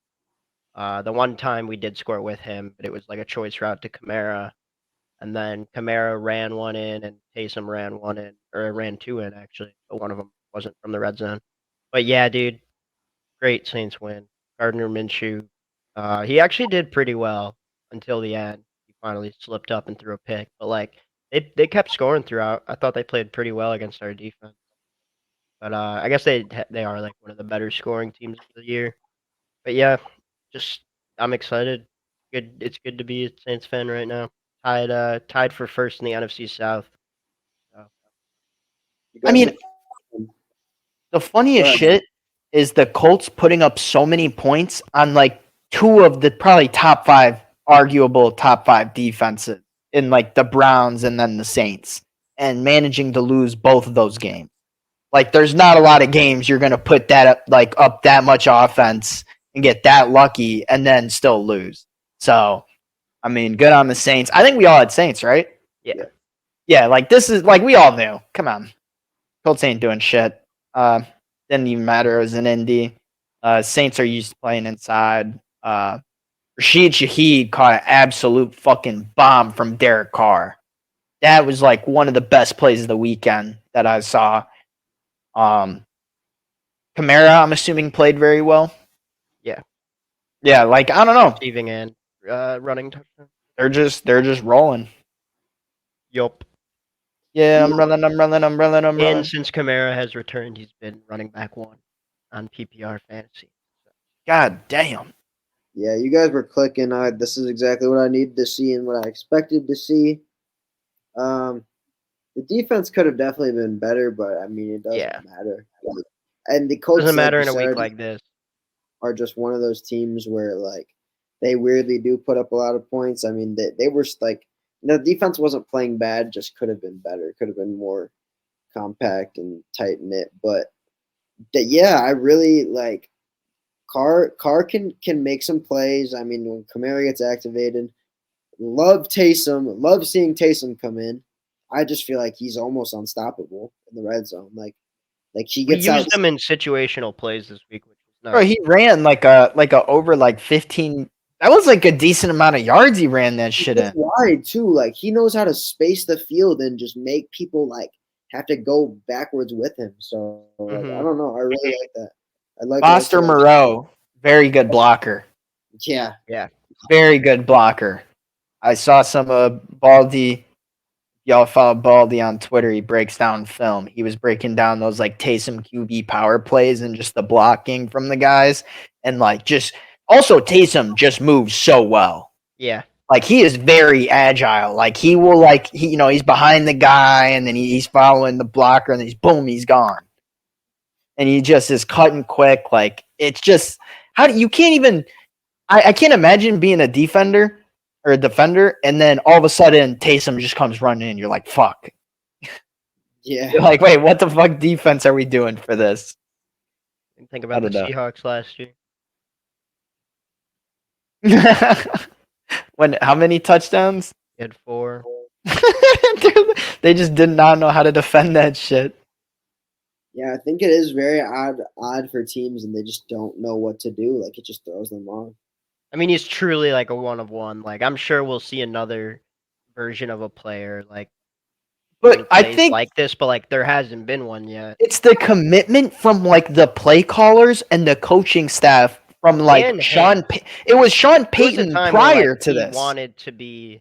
Speaker 3: The one time we did score with him, but it was like a choice route to Kamara, and then Kamara ran one in, and Taysom ran one in, or ran two in actually, but one of them wasn't from the red zone. But yeah, dude, great Saints win. Gardner Minshew, he actually did pretty well until the end. He finally slipped up and threw a pick, but like they kept scoring throughout. I thought they played pretty well against our defense. But I guess they are like one of the better scoring teams of the year. But yeah, just I'm excited. Good, it's good to be a Saints fan right now. Tied for first in the NFC South. So,
Speaker 2: I mean, the funniest shit is the Colts putting up so many points on like two of the probably arguable top five defenses in like the Browns and then the Saints, and managing to lose both of those games. Like, there's not a lot of games you're gonna put that up that much offense and get that lucky and then still lose. So, I mean, good on the Saints. I think we all had Saints, right?
Speaker 3: yeah.
Speaker 2: Yeah, like this is like we all knew. Come on, Colts ain't doing shit. Didn't even matter. It was an Indy. Saints are used to playing inside. Rashid Shaheed caught an absolute fucking bomb from Derek Carr. That was like one of the best plays of the weekend that I saw. Kamara, I'm assuming, played very well.
Speaker 3: Yeah.
Speaker 2: Yeah, like I don't know.
Speaker 3: Receiving and running touchdown.
Speaker 2: They're just rolling.
Speaker 3: Yup.
Speaker 2: Yeah, I'm running.
Speaker 3: And since Kamara has returned, he's been running back 1 on PPR fantasy. So.
Speaker 2: God damn.
Speaker 1: Yeah, you guys were clicking. This is exactly what I needed to see and what I expected to see. The defense could have definitely been better, but I mean, it doesn't matter. And the Colts,
Speaker 3: doesn't matter in a week like this,
Speaker 1: are just one of those teams where like they weirdly do put up a lot of points. I mean, they were like the defense wasn't playing bad, just could have been better, could have been more compact and tight knit. But yeah, I really like Carr can make some plays. I mean, when Kamara gets activated, love Taysom. Love seeing Taysom come in. I just feel like he's almost unstoppable in the red zone. Like he
Speaker 3: we
Speaker 1: gets out.
Speaker 3: used him in situational plays this week, which was nice.
Speaker 2: Bro, he ran like a over like 15. That was like a decent amount of yards he ran that shit in.
Speaker 1: Wide too. Like he knows how to space the field and just make people like have to go backwards with him. So like, I don't know. I really like that. I like
Speaker 2: Foster Moreau, very good blocker.
Speaker 1: Yeah.
Speaker 2: Very good blocker. I saw some Baldy. Y'all follow Baldy on Twitter. He breaks down film. He was breaking down those like Taysom QB power plays and just the blocking from the guys. And like just also Taysom just moves so well.
Speaker 3: Yeah.
Speaker 2: Like he is very agile. Like he will he's behind the guy and then he's following the blocker and then he's gone. And he just is cutting quick. Like it's just you can't even I can't imagine being a defender and then all of a sudden Taysom just comes running in. You're like, fuck.
Speaker 1: Yeah.
Speaker 2: You're like, wait, what the fuck defense are we doing for this?
Speaker 3: Think about the Seahawks last year.
Speaker 2: How many touchdowns?
Speaker 3: He had 4.
Speaker 2: They just did not know how to defend that shit.
Speaker 1: Yeah, I think it is very odd for teams, and they just don't know what to do. Like it just throws them off.
Speaker 3: I mean, he's truly like a 1 of 1. Like I'm sure we'll see another version of a player like
Speaker 2: But I
Speaker 3: plays
Speaker 2: think
Speaker 3: like this, but like there hasn't been one yet.
Speaker 2: it's the commitment from like the play callers and the coaching staff from like
Speaker 3: And him.
Speaker 2: It was Sean
Speaker 3: There was a
Speaker 2: Payton
Speaker 3: time where like
Speaker 2: prior to
Speaker 3: he
Speaker 2: this.
Speaker 3: wanted to be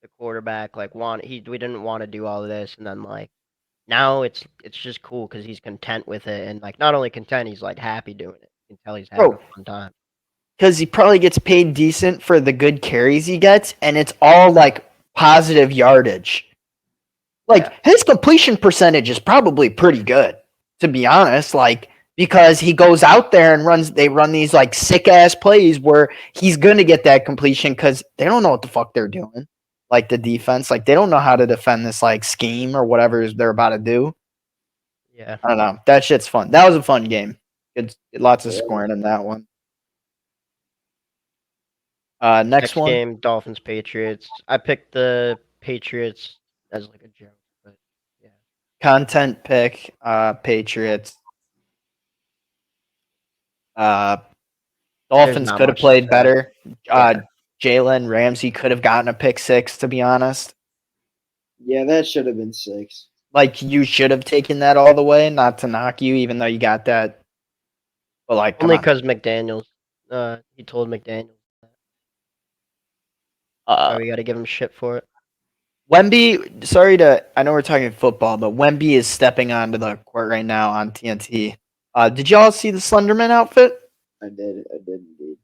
Speaker 3: the quarterback, like we didn't want to do all of this, and then like now it's just cool because he's content with it, and like not only content, he's like happy doing it. You can tell he's having
Speaker 2: Bro,
Speaker 3: a fun time.
Speaker 2: because he probably gets paid decent for the good carries he gets, and it's all like positive yardage. Like
Speaker 3: Yeah.
Speaker 2: his completion percentage is probably pretty good, to be honest. Like because he goes out there and they run these like sick ass plays where he's gonna get that completion because they don't know what the fuck they're doing. Like the defense, like they don't know how to defend this like scheme or whatever they're about to do.
Speaker 3: Yeah.
Speaker 2: I don't know. That shit's fun. That was a fun game. Good, lots of
Speaker 1: Yeah.
Speaker 2: scoring in that one. Next one.
Speaker 3: game, Dolphins Patriots. I picked the Patriots as like a joke, but yeah.
Speaker 2: Content pick, Patriots. Dolphins
Speaker 3: not
Speaker 2: could have
Speaker 3: much to
Speaker 2: played
Speaker 3: say.
Speaker 2: better.
Speaker 3: Yeah.
Speaker 2: Jalen Ramsey could have gotten a pick six, to be honest.
Speaker 1: Yeah, that should have been 6.
Speaker 2: Like, you should have taken that all the way, not to knock you, even though you got that. But, like, come
Speaker 3: Only
Speaker 2: on.
Speaker 3: because McDaniels. He told McDaniels. So we got to give him shit for it.
Speaker 2: Wemby, I know we're talking football, but Wemby is stepping onto the court right now on TNT. Did y'all see the Slenderman outfit?
Speaker 1: I did indeed.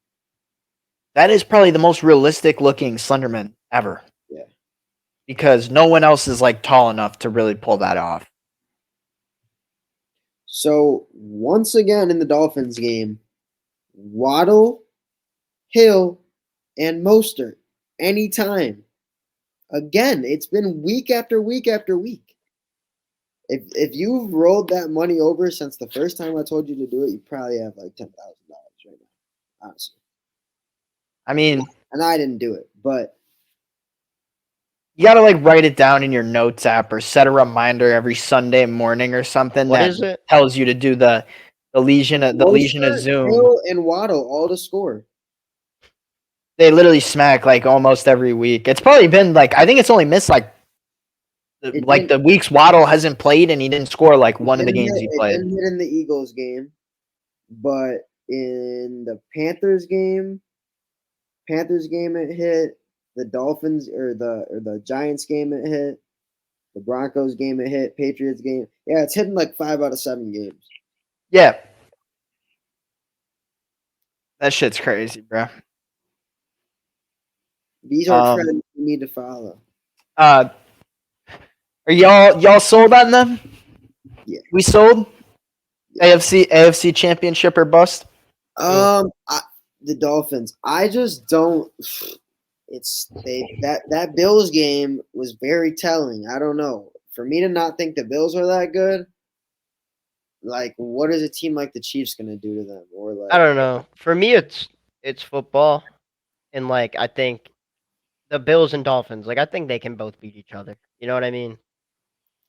Speaker 2: That is probably the most realistic looking Slenderman ever.
Speaker 1: Yeah.
Speaker 2: Because no one else is like tall enough to really pull that off.
Speaker 1: So once again in the Dolphins game, Waddle, Hill, and Mostert anytime. Again, it's been week after week after week. If you've rolled that money over since the first time I told you to do it, you probably have like $10,000 right now, honestly.
Speaker 2: I mean,
Speaker 1: and I didn't do it, but
Speaker 2: you gotta like write it down in your notes app or set a reminder every Sunday morning or something
Speaker 3: What
Speaker 2: that
Speaker 3: is it?
Speaker 2: tells you to do the Legion of
Speaker 1: Mostert,
Speaker 2: Zoom.
Speaker 1: Hill, and Waddle all to score.
Speaker 2: They literally smack like almost every week. It's probably been like I think it's only missed like the weeks Waddle hasn't played and he didn't score like one of the games he played.
Speaker 1: It didn't hit in the Eagles game, but in the Panthers game it hit. The Dolphins or the Giants game it hit. The Broncos game it hit. Patriots game. Yeah, it's hitting like 5 out of 7 games.
Speaker 2: Yeah. That shit's crazy, bro.
Speaker 1: These are trends we need to follow.
Speaker 2: Are y'all sold on them?
Speaker 1: Yeah.
Speaker 2: We sold? Yeah. AFC championship or bust?
Speaker 1: The Dolphins. I just don't. That Bills game was very telling. I don't know. For me to not think the Bills are that good, like what is a team like the Chiefs gonna do to them? Or like
Speaker 3: I don't know. For me, it's football, and like I think the Bills and Dolphins, like I think they can both beat each other. You know what I mean?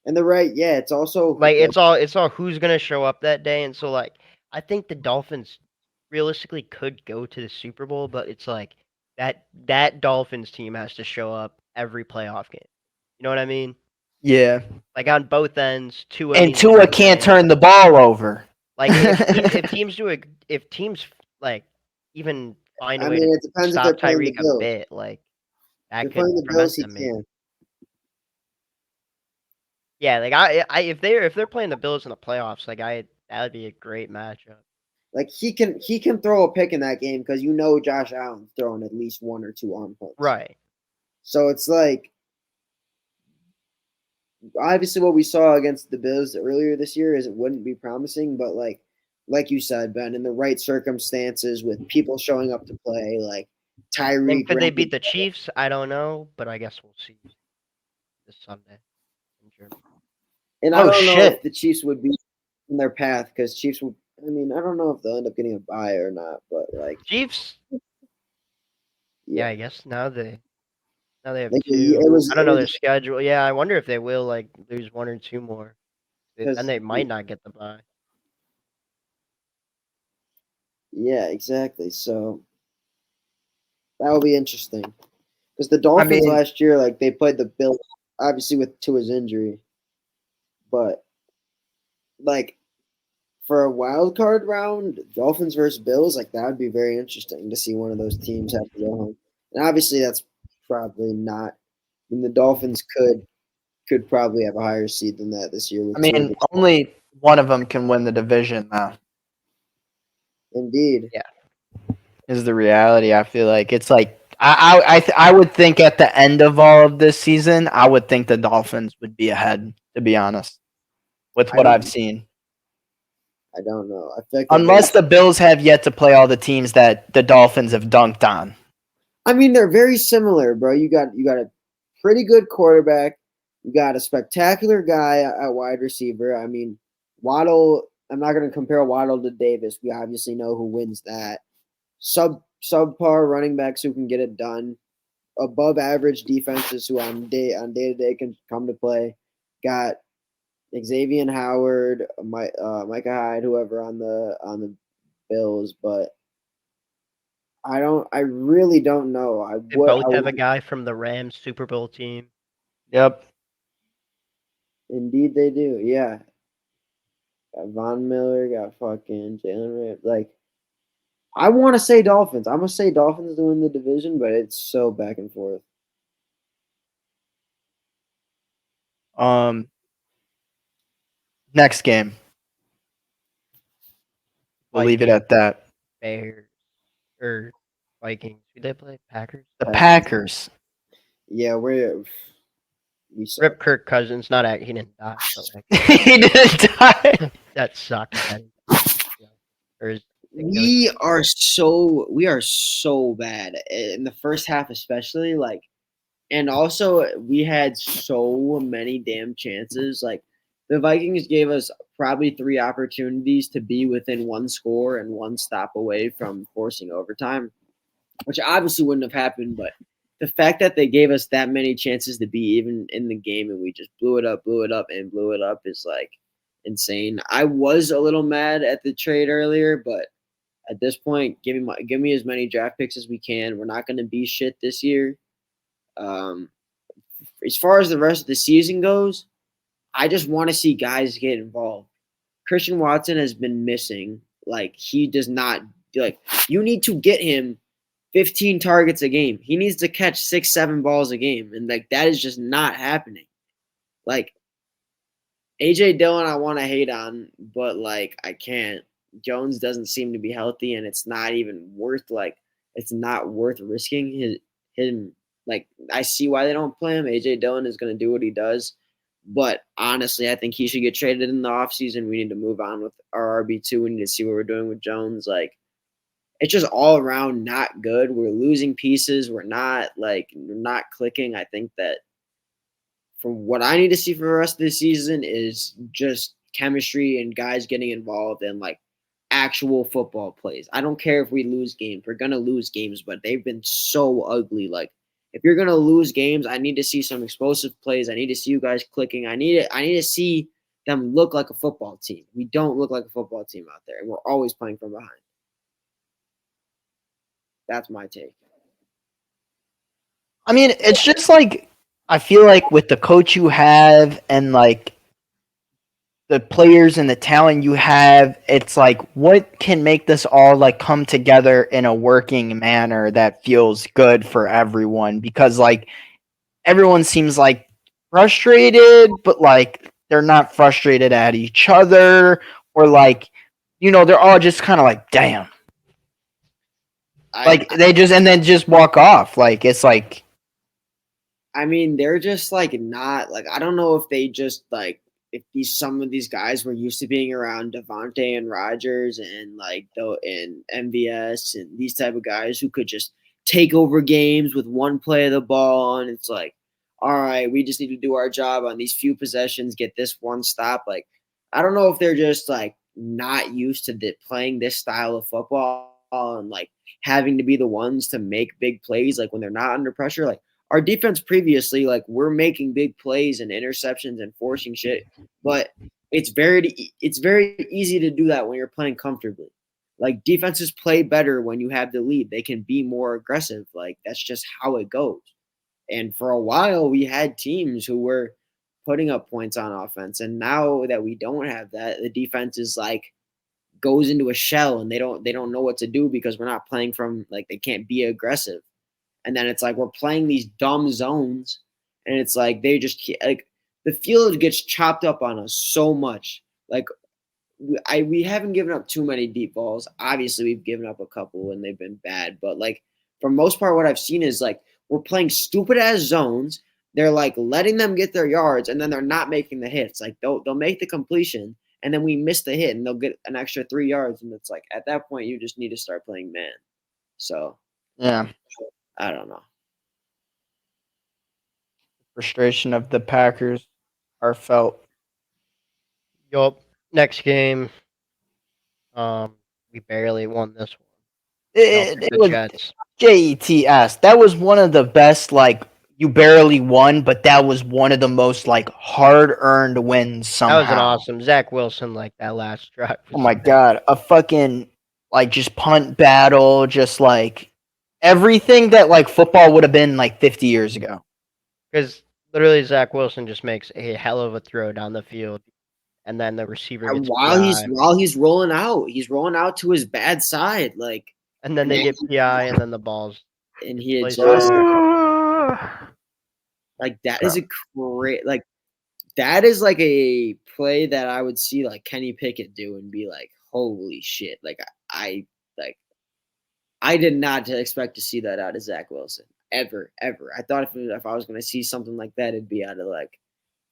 Speaker 1: and the right, yeah. It's also
Speaker 3: Like it's all who's gonna show up that day, and so like I think the Dolphins realistically could go to the Super Bowl, but it's like that Dolphins team has to show up every playoff game. You know what I mean?
Speaker 2: Yeah.
Speaker 3: Like on both ends, Tua
Speaker 2: And
Speaker 3: needs to
Speaker 2: Tua
Speaker 3: be
Speaker 2: can't
Speaker 3: winning.
Speaker 2: turn the ball over.
Speaker 3: Like if teams like even find a way to
Speaker 1: it depends if they're
Speaker 3: stop
Speaker 1: playing the
Speaker 3: Tyreek a
Speaker 1: Bills.
Speaker 3: bit, like
Speaker 1: If
Speaker 3: that
Speaker 1: they're
Speaker 3: could
Speaker 1: playing the
Speaker 3: prevent
Speaker 1: Bills, he
Speaker 3: them maybe.
Speaker 1: can.
Speaker 3: Yeah, like I if they're playing the Bills in the playoffs, like that would be a great matchup.
Speaker 1: Like he can throw a pick in that game because you know Josh Allen's throwing at least 1 or 2 arm punts.
Speaker 3: Right.
Speaker 1: So it's like obviously what we saw against the Bills earlier this year is it wouldn't be promising, but like you said, Ben, in the right circumstances with people showing up to play, like Tyreek.
Speaker 3: And could they beat the Chiefs? I don't know, but I guess we'll see this Sunday in Germany.
Speaker 1: And I don't know if the Chiefs would be in their path because Chiefs will. I mean, I don't know if they'll end up getting a bye or not, but like
Speaker 3: Chiefs. Yeah, I guess now they have
Speaker 1: like,
Speaker 3: 2. I don't know their
Speaker 1: was,
Speaker 3: schedule. Yeah, I wonder if they will like lose 1 or 2 more. Then they might not get the bye.
Speaker 1: Yeah, exactly. So that will be interesting Because the Dolphins
Speaker 2: mean,
Speaker 1: last year, like they played the Bills, obviously with Tua's injury, but like for a wild card round, Dolphins versus Bills, like that would be very interesting to see one of those teams have to go home. And obviously, that's probably not. I mean, the Dolphins could probably have a higher seed than that this year with Tua.
Speaker 2: only one of them can win the division now.
Speaker 1: Indeed,
Speaker 2: Is the reality. I feel like it's like I would think at the end of all of this season, I would think the Dolphins would be ahead. To be honest, with
Speaker 1: I
Speaker 2: what I've
Speaker 1: don't.
Speaker 2: seen,
Speaker 1: I don't know. I feel like the
Speaker 2: unless
Speaker 1: Bills.
Speaker 2: the Bills have yet to play all the teams that the Dolphins have dunked on.
Speaker 1: I mean, they're very similar, bro. You got a pretty good quarterback. You got a spectacular guy at wide receiver. I mean, Waddle. I'm not going to compare Waddle to Davis. We obviously know who wins that. Subpar running backs who can get it done. Above average defenses who on day to day can come to play. Got Xavier Howard, Micah Hyde, whoever on the Bills, but I really don't know.
Speaker 3: They both have a guy from the Rams Super Bowl team.
Speaker 2: Yep.
Speaker 1: Indeed, they do. Yeah, got Von Miller, got fucking Jalen Ramsey. Like, I want to say Dolphins. I'm gonna say Dolphins to win the division, but it's so back and forth.
Speaker 2: Next game. We'll leave it at that.
Speaker 3: Bears or Vikings. Who they play? Packers.
Speaker 2: The Packers.
Speaker 1: Yeah, we suck.
Speaker 3: Rip Kirk Cousins. He didn't die. But like,
Speaker 2: He didn't die.
Speaker 3: that sucked. Or is
Speaker 1: We are so bad in the first half, especially like, and also we had so many damn chances. Like the Vikings gave us probably 3 opportunities to be within 1 score and 1 stop away from forcing overtime, which obviously wouldn't have happened. But the fact that they gave us that many chances to be even in the game and we just blew it up is like insane. I was a little mad at the trade earlier, but at this point, give me as many draft picks as we can. We're not going to be shit this year. As far as the rest of the season goes, I just want to see guys get involved. Christian Watson has been missing. Like he does not like. You need to get him 15 targets a game. He needs to catch 6-7 balls a game, and like that is just not happening. Like AJ Dillon, I want to hate on, but like I can't. Jones doesn't seem to be healthy, and it's not even worth it's not worth risking him. Like I see why they don't play him. AJ Dillon is going to do what he does, but honestly, I think he should get traded in the offseason. We need to move on with our RB2. We need to see what we're doing with Jones. Like it's just all around not good. We're losing pieces. We're not clicking. I think that from what I need to see for the rest of the season is just chemistry and guys getting involved and like actual football plays. I don't care if we lose games. We're going to lose games, but they've been so ugly. Like if you're going to lose games, I need to see some explosive plays. I need to see you guys clicking. I need to see them look like a football team. We don't look like a football team out there, and we're always playing from behind. That's my take.
Speaker 2: I mean, it's just like I feel like with the coach you have and like the players and the talent you have, it's like what can make this all like come together in a working manner that feels good for everyone? Because like everyone seems like frustrated, but like they're not frustrated at each other, or like they're all just kind of like, damn. Like they just and then just walk off. Like it's like
Speaker 1: I mean, they're just like not like I don't know if they just like if some of these guys were used to being around Devontae and Rodgers and like and MVS and these type of guys who could just take over games with one play of the ball, and it's like, all right, we just need to do our job on these few possessions, get this one stop. Like I don't know if they're just like not used to playing this style of football and like having to be the ones to make big plays like when they're not under pressure. Like our defense previously, like we're making big plays and interceptions and forcing shit, but it's very easy to do that when you're playing comfortably. Like defenses play better when you have the lead. They can be more aggressive. Like that's just how it goes. And for a while, we had teams who were putting up points on offense. And now that we don't have that, the defense is like goes into a shell and they don't know what to do because we're not playing from like they can't be aggressive. And then it's like we're playing these dumb zones and it's like they just like the field gets chopped up on us so much. Like we haven't given up too many deep balls. Obviously, we've given up a couple and they've been bad, but like for most part, what I've seen is like we're playing stupid ass zones. They're like letting them get their yards, and then they're not making the hits. Like they'll make the completion, and then we miss the hit, and they'll get an extra 3 yards, and it's like at that point you just need to start playing man. So
Speaker 2: Yeah.
Speaker 1: I don't know.
Speaker 2: Frustration of the Packers are felt.
Speaker 3: Yup. Next game, we barely won this one.
Speaker 2: It
Speaker 3: The
Speaker 2: was
Speaker 3: Jets.
Speaker 2: JETS. That was one of the best, like, you barely won, but that was one of the most, like, hard-earned wins somehow.
Speaker 3: That was an awesome Zach Wilson, like that last drive.
Speaker 2: Oh my God. A fucking, like, just punt battle, just, like, everything that, like, football would have been, like, 50 years ago.
Speaker 3: Because literally Zach Wilson just makes a hell of a throw down the field, and then the receiver gets
Speaker 1: While he's rolling out to his bad side, like,
Speaker 3: and then they get PI, and then the balls.
Speaker 1: and he
Speaker 3: Plays
Speaker 1: adjusts.
Speaker 3: fire.
Speaker 1: Like that is a great like that is like a play that I would see like Kenny Pickett do and be like, holy shit! Like I did not expect to see that out of Zach Wilson ever. I thought if I was going to see something like that, it'd be out of like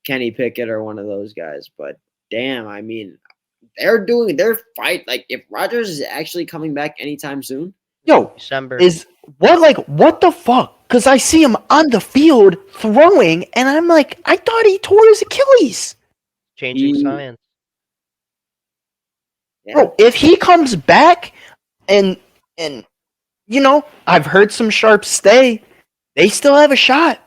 Speaker 1: Kenny Pickett or one of those guys. But damn, I mean, they're fight. Like if Rodgers is actually coming back anytime soon,
Speaker 3: December.
Speaker 2: What the fuck? Because I see him on the field throwing, and I'm like, I thought he tore his Achilles.
Speaker 3: Changing science.
Speaker 1: Yeah.
Speaker 2: Bro, if he comes back and you know, I've heard some sharps say they still have a shot.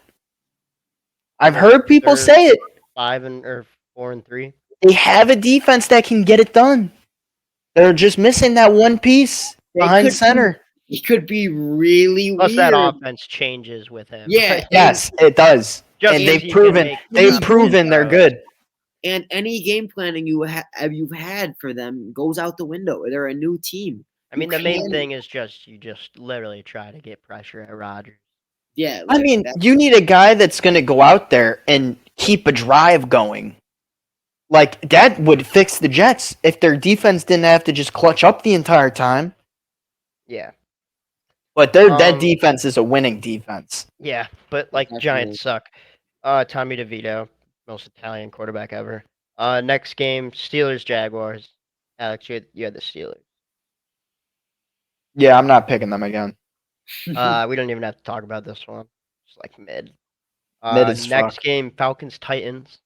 Speaker 2: I've heard people say it.
Speaker 3: 4-3.
Speaker 2: They have a defense that can get it done. They're just missing that one piece behind center.
Speaker 1: He could be really
Speaker 3: Plus,
Speaker 1: weird.
Speaker 3: that offense changes with him.
Speaker 1: Yeah.
Speaker 2: Yes, it does. And they've proven they're good.
Speaker 1: And any game planning you've had for them goes out the window. They're a new team.
Speaker 3: I mean, the main thing is you just literally try to get pressure at Rodgers.
Speaker 1: Yeah.
Speaker 2: Like, I mean, you need a guy that's going to go out there and keep a drive going. Like, that would fix the Jets if their defense didn't have to just clutch up the entire time.
Speaker 3: Yeah.
Speaker 2: But that defense is a winning defense.
Speaker 3: Yeah, but like Giants suck. Tommy DeVito, most Italian quarterback ever. Next game, Steelers Jaguars. Alex, you had the Steelers.
Speaker 2: Yeah, I'm not picking them again.
Speaker 3: We don't even have to talk about this one. It's like mid.
Speaker 2: Mid as
Speaker 3: next
Speaker 2: fuck.
Speaker 3: game, Falcons Titans.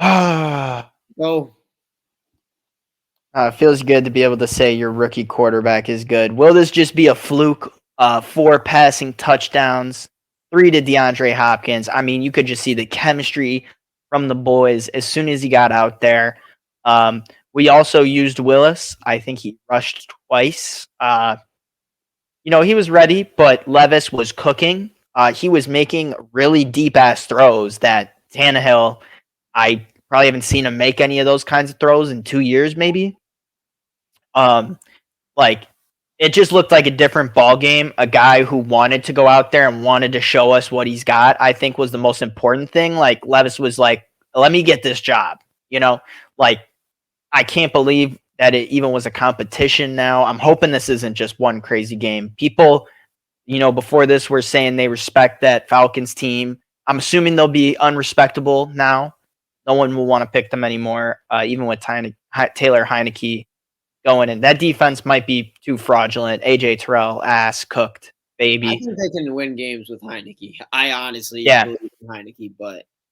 Speaker 1: Oh.
Speaker 2: Feels good to be able to say your rookie quarterback is good. Will this just be a fluke? 4 passing touchdowns, 3 to DeAndre Hopkins. I mean, you could just see the chemistry from the boys as soon as he got out there. We also used Willis. I think he rushed twice. He was ready, but Levis was cooking. He was making really deep-ass throws that Tannehill, I probably haven't seen him make any of those kinds of throws in 2 years, maybe. Like, it just looked like a different ball game. A guy who wanted to go out there and wanted to show us what he's got, I think, was the most important thing. Like, Levis was like, let me get this job. Like, I can't believe that it even was a competition now. I'm hoping this isn't just one crazy game. People, before this were saying they respect that Falcons team. I'm assuming they'll be unrespectable now. No one will want to pick them anymore, even with Taylor Heineke going in. That defense might be too fraudulent. AJ Terrell, ass cooked, baby.
Speaker 1: I think they can win games with Heineke. I honestly believe in Heineke,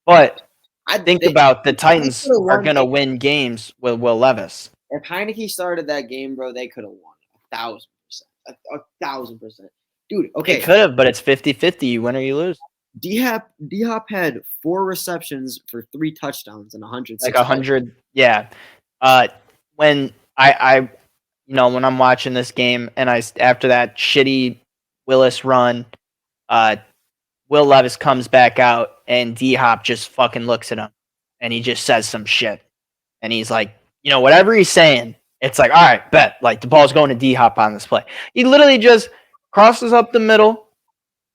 Speaker 1: but
Speaker 2: I think about the Titans are going to win games with Will Levis.
Speaker 1: If Heineke started that game, bro, they could have won 1,000%. 1,000%. Dude, okay.
Speaker 2: They could have, but it's 50-50. You win or you lose.
Speaker 1: D-Hop had 4 receptions for 3 touchdowns and 100.
Speaker 2: Like 100, yeah. When when I'm watching this game and after that shitty Willis run, Will Levis comes back out, and D-Hop just fucking looks at him, and he just says some shit. And he's like, whatever he's saying, it's like, all right, bet. Like, the ball's going to D-Hop on this play. He literally just crosses up the middle.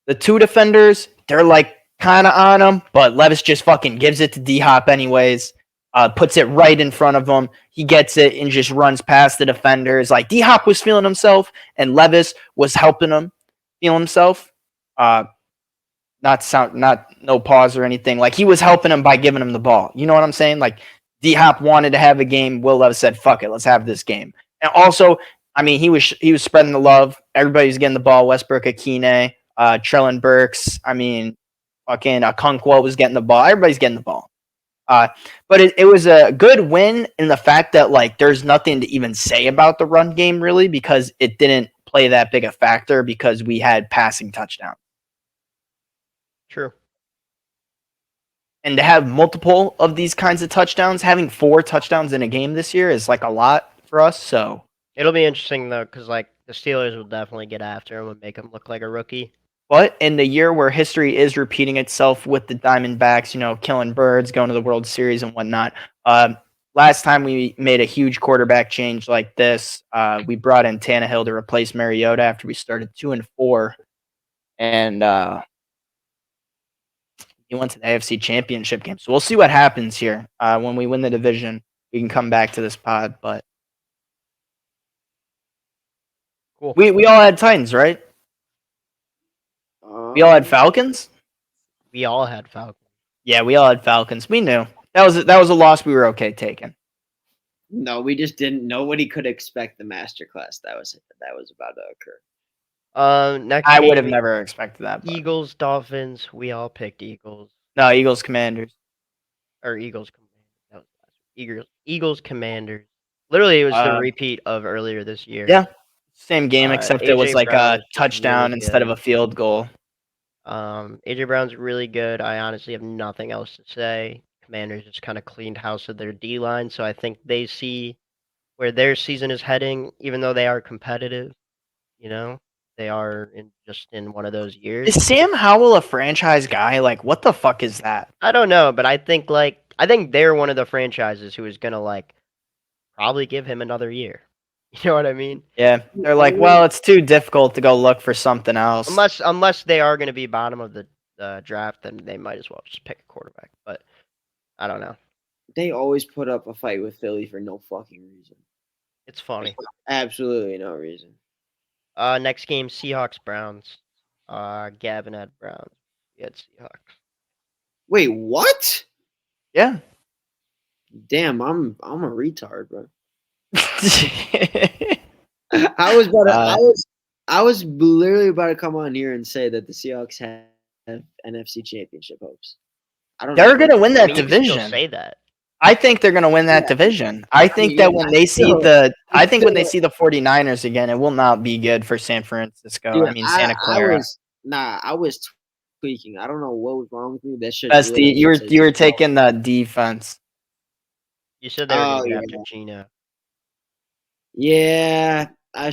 Speaker 2: The two defenders, they're like kind of on him, but Levis just fucking gives it to D-Hop anyways. Puts it right in front of him. He gets it and just runs past the defenders. Like, D-Hop was feeling himself, and Levis was helping him feel himself. No pause or anything. Like, he was helping him by giving him the ball. You know what I'm saying? Like, D-Hop wanted to have a game. Will Levis said, "Fuck it, let's have this game." And also, I mean, he was spreading the love. Everybody's getting the ball. Westbrook, Akine, Trellin Burks. I mean, fucking Okonkwo was getting the ball. Everybody's getting the ball. But it was a good win in the fact that, like, there's nothing to even say about the run game, really, because it didn't play that big a factor because we had passing touchdowns.
Speaker 3: True.
Speaker 2: And to have multiple of these kinds of touchdowns, having 4 touchdowns in a game this year is, like, a lot for us. So
Speaker 3: It'll be interesting, though, because, like, the Steelers will definitely get after him and make him look like a rookie.
Speaker 2: But in the year where history is repeating itself with the Diamondbacks, killing birds, going to the World Series and whatnot, last time we made a huge quarterback change like this, we brought in Tannehill to replace Mariota after we started 2-4, and he went to the AFC Championship game. So we'll see what happens here. When we win the division, we can come back to this pod. But
Speaker 3: Cool.
Speaker 2: we all had Titans, right? We all had Falcons?
Speaker 3: We all had Falcons.
Speaker 2: Yeah, we all had Falcons. We knew. That was a loss we were okay taking.
Speaker 1: No, we just didn't. Nobody could expect the masterclass that was about to occur.
Speaker 3: Next
Speaker 2: I
Speaker 3: game,
Speaker 2: would have never expected that. But.
Speaker 3: Eagles, Dolphins. We all picked Eagles.
Speaker 2: No, Eagles, Commanders.
Speaker 3: Or Eagles, Commanders. That was last week. Eagles, Commanders. Literally, it was the repeat of earlier this year.
Speaker 2: Yeah, same game, except it was like
Speaker 3: Brown
Speaker 2: a touchdown
Speaker 3: really
Speaker 2: instead of a field goal.
Speaker 3: AJ Brown's really good. I honestly have nothing else to say. Commanders just kind of cleaned house of their D-line, so I think they see where their season is heading, even though they are competitive. They are in one of those years.
Speaker 2: Is Sam Howell a franchise guy? Like, what the fuck is that?
Speaker 3: I don't know, but I think they're one of the franchises who is gonna probably give him another year. You know what I mean?
Speaker 2: Yeah, they're like, well, it's too difficult to go look for something else.
Speaker 3: Unless they are going to be bottom of the draft, then they might as well just pick a quarterback. But I don't know.
Speaker 1: They always put up a fight with Philly for no fucking reason.
Speaker 3: It's funny.
Speaker 1: Absolutely no reason.
Speaker 3: Next game, Seahawks Browns. Gavin had Browns. We had Seahawks.
Speaker 1: Wait, what?
Speaker 2: Yeah.
Speaker 1: Damn, I'm a retard, bro. I was literally about to come on here and say that the Seahawks have NFC Championship hopes.
Speaker 2: They're going to win that division.
Speaker 3: You can still say that.
Speaker 2: I think they're going to win that division. I think that when they see the 49ers again, it will not be good for San Francisco.
Speaker 1: Dude,
Speaker 2: Santa Clara.
Speaker 1: I was tweaking. I don't know what was wrong with me. That shit.
Speaker 2: You were taking the defense.
Speaker 3: You said they were going to go after Gino.
Speaker 1: Yeah,
Speaker 2: I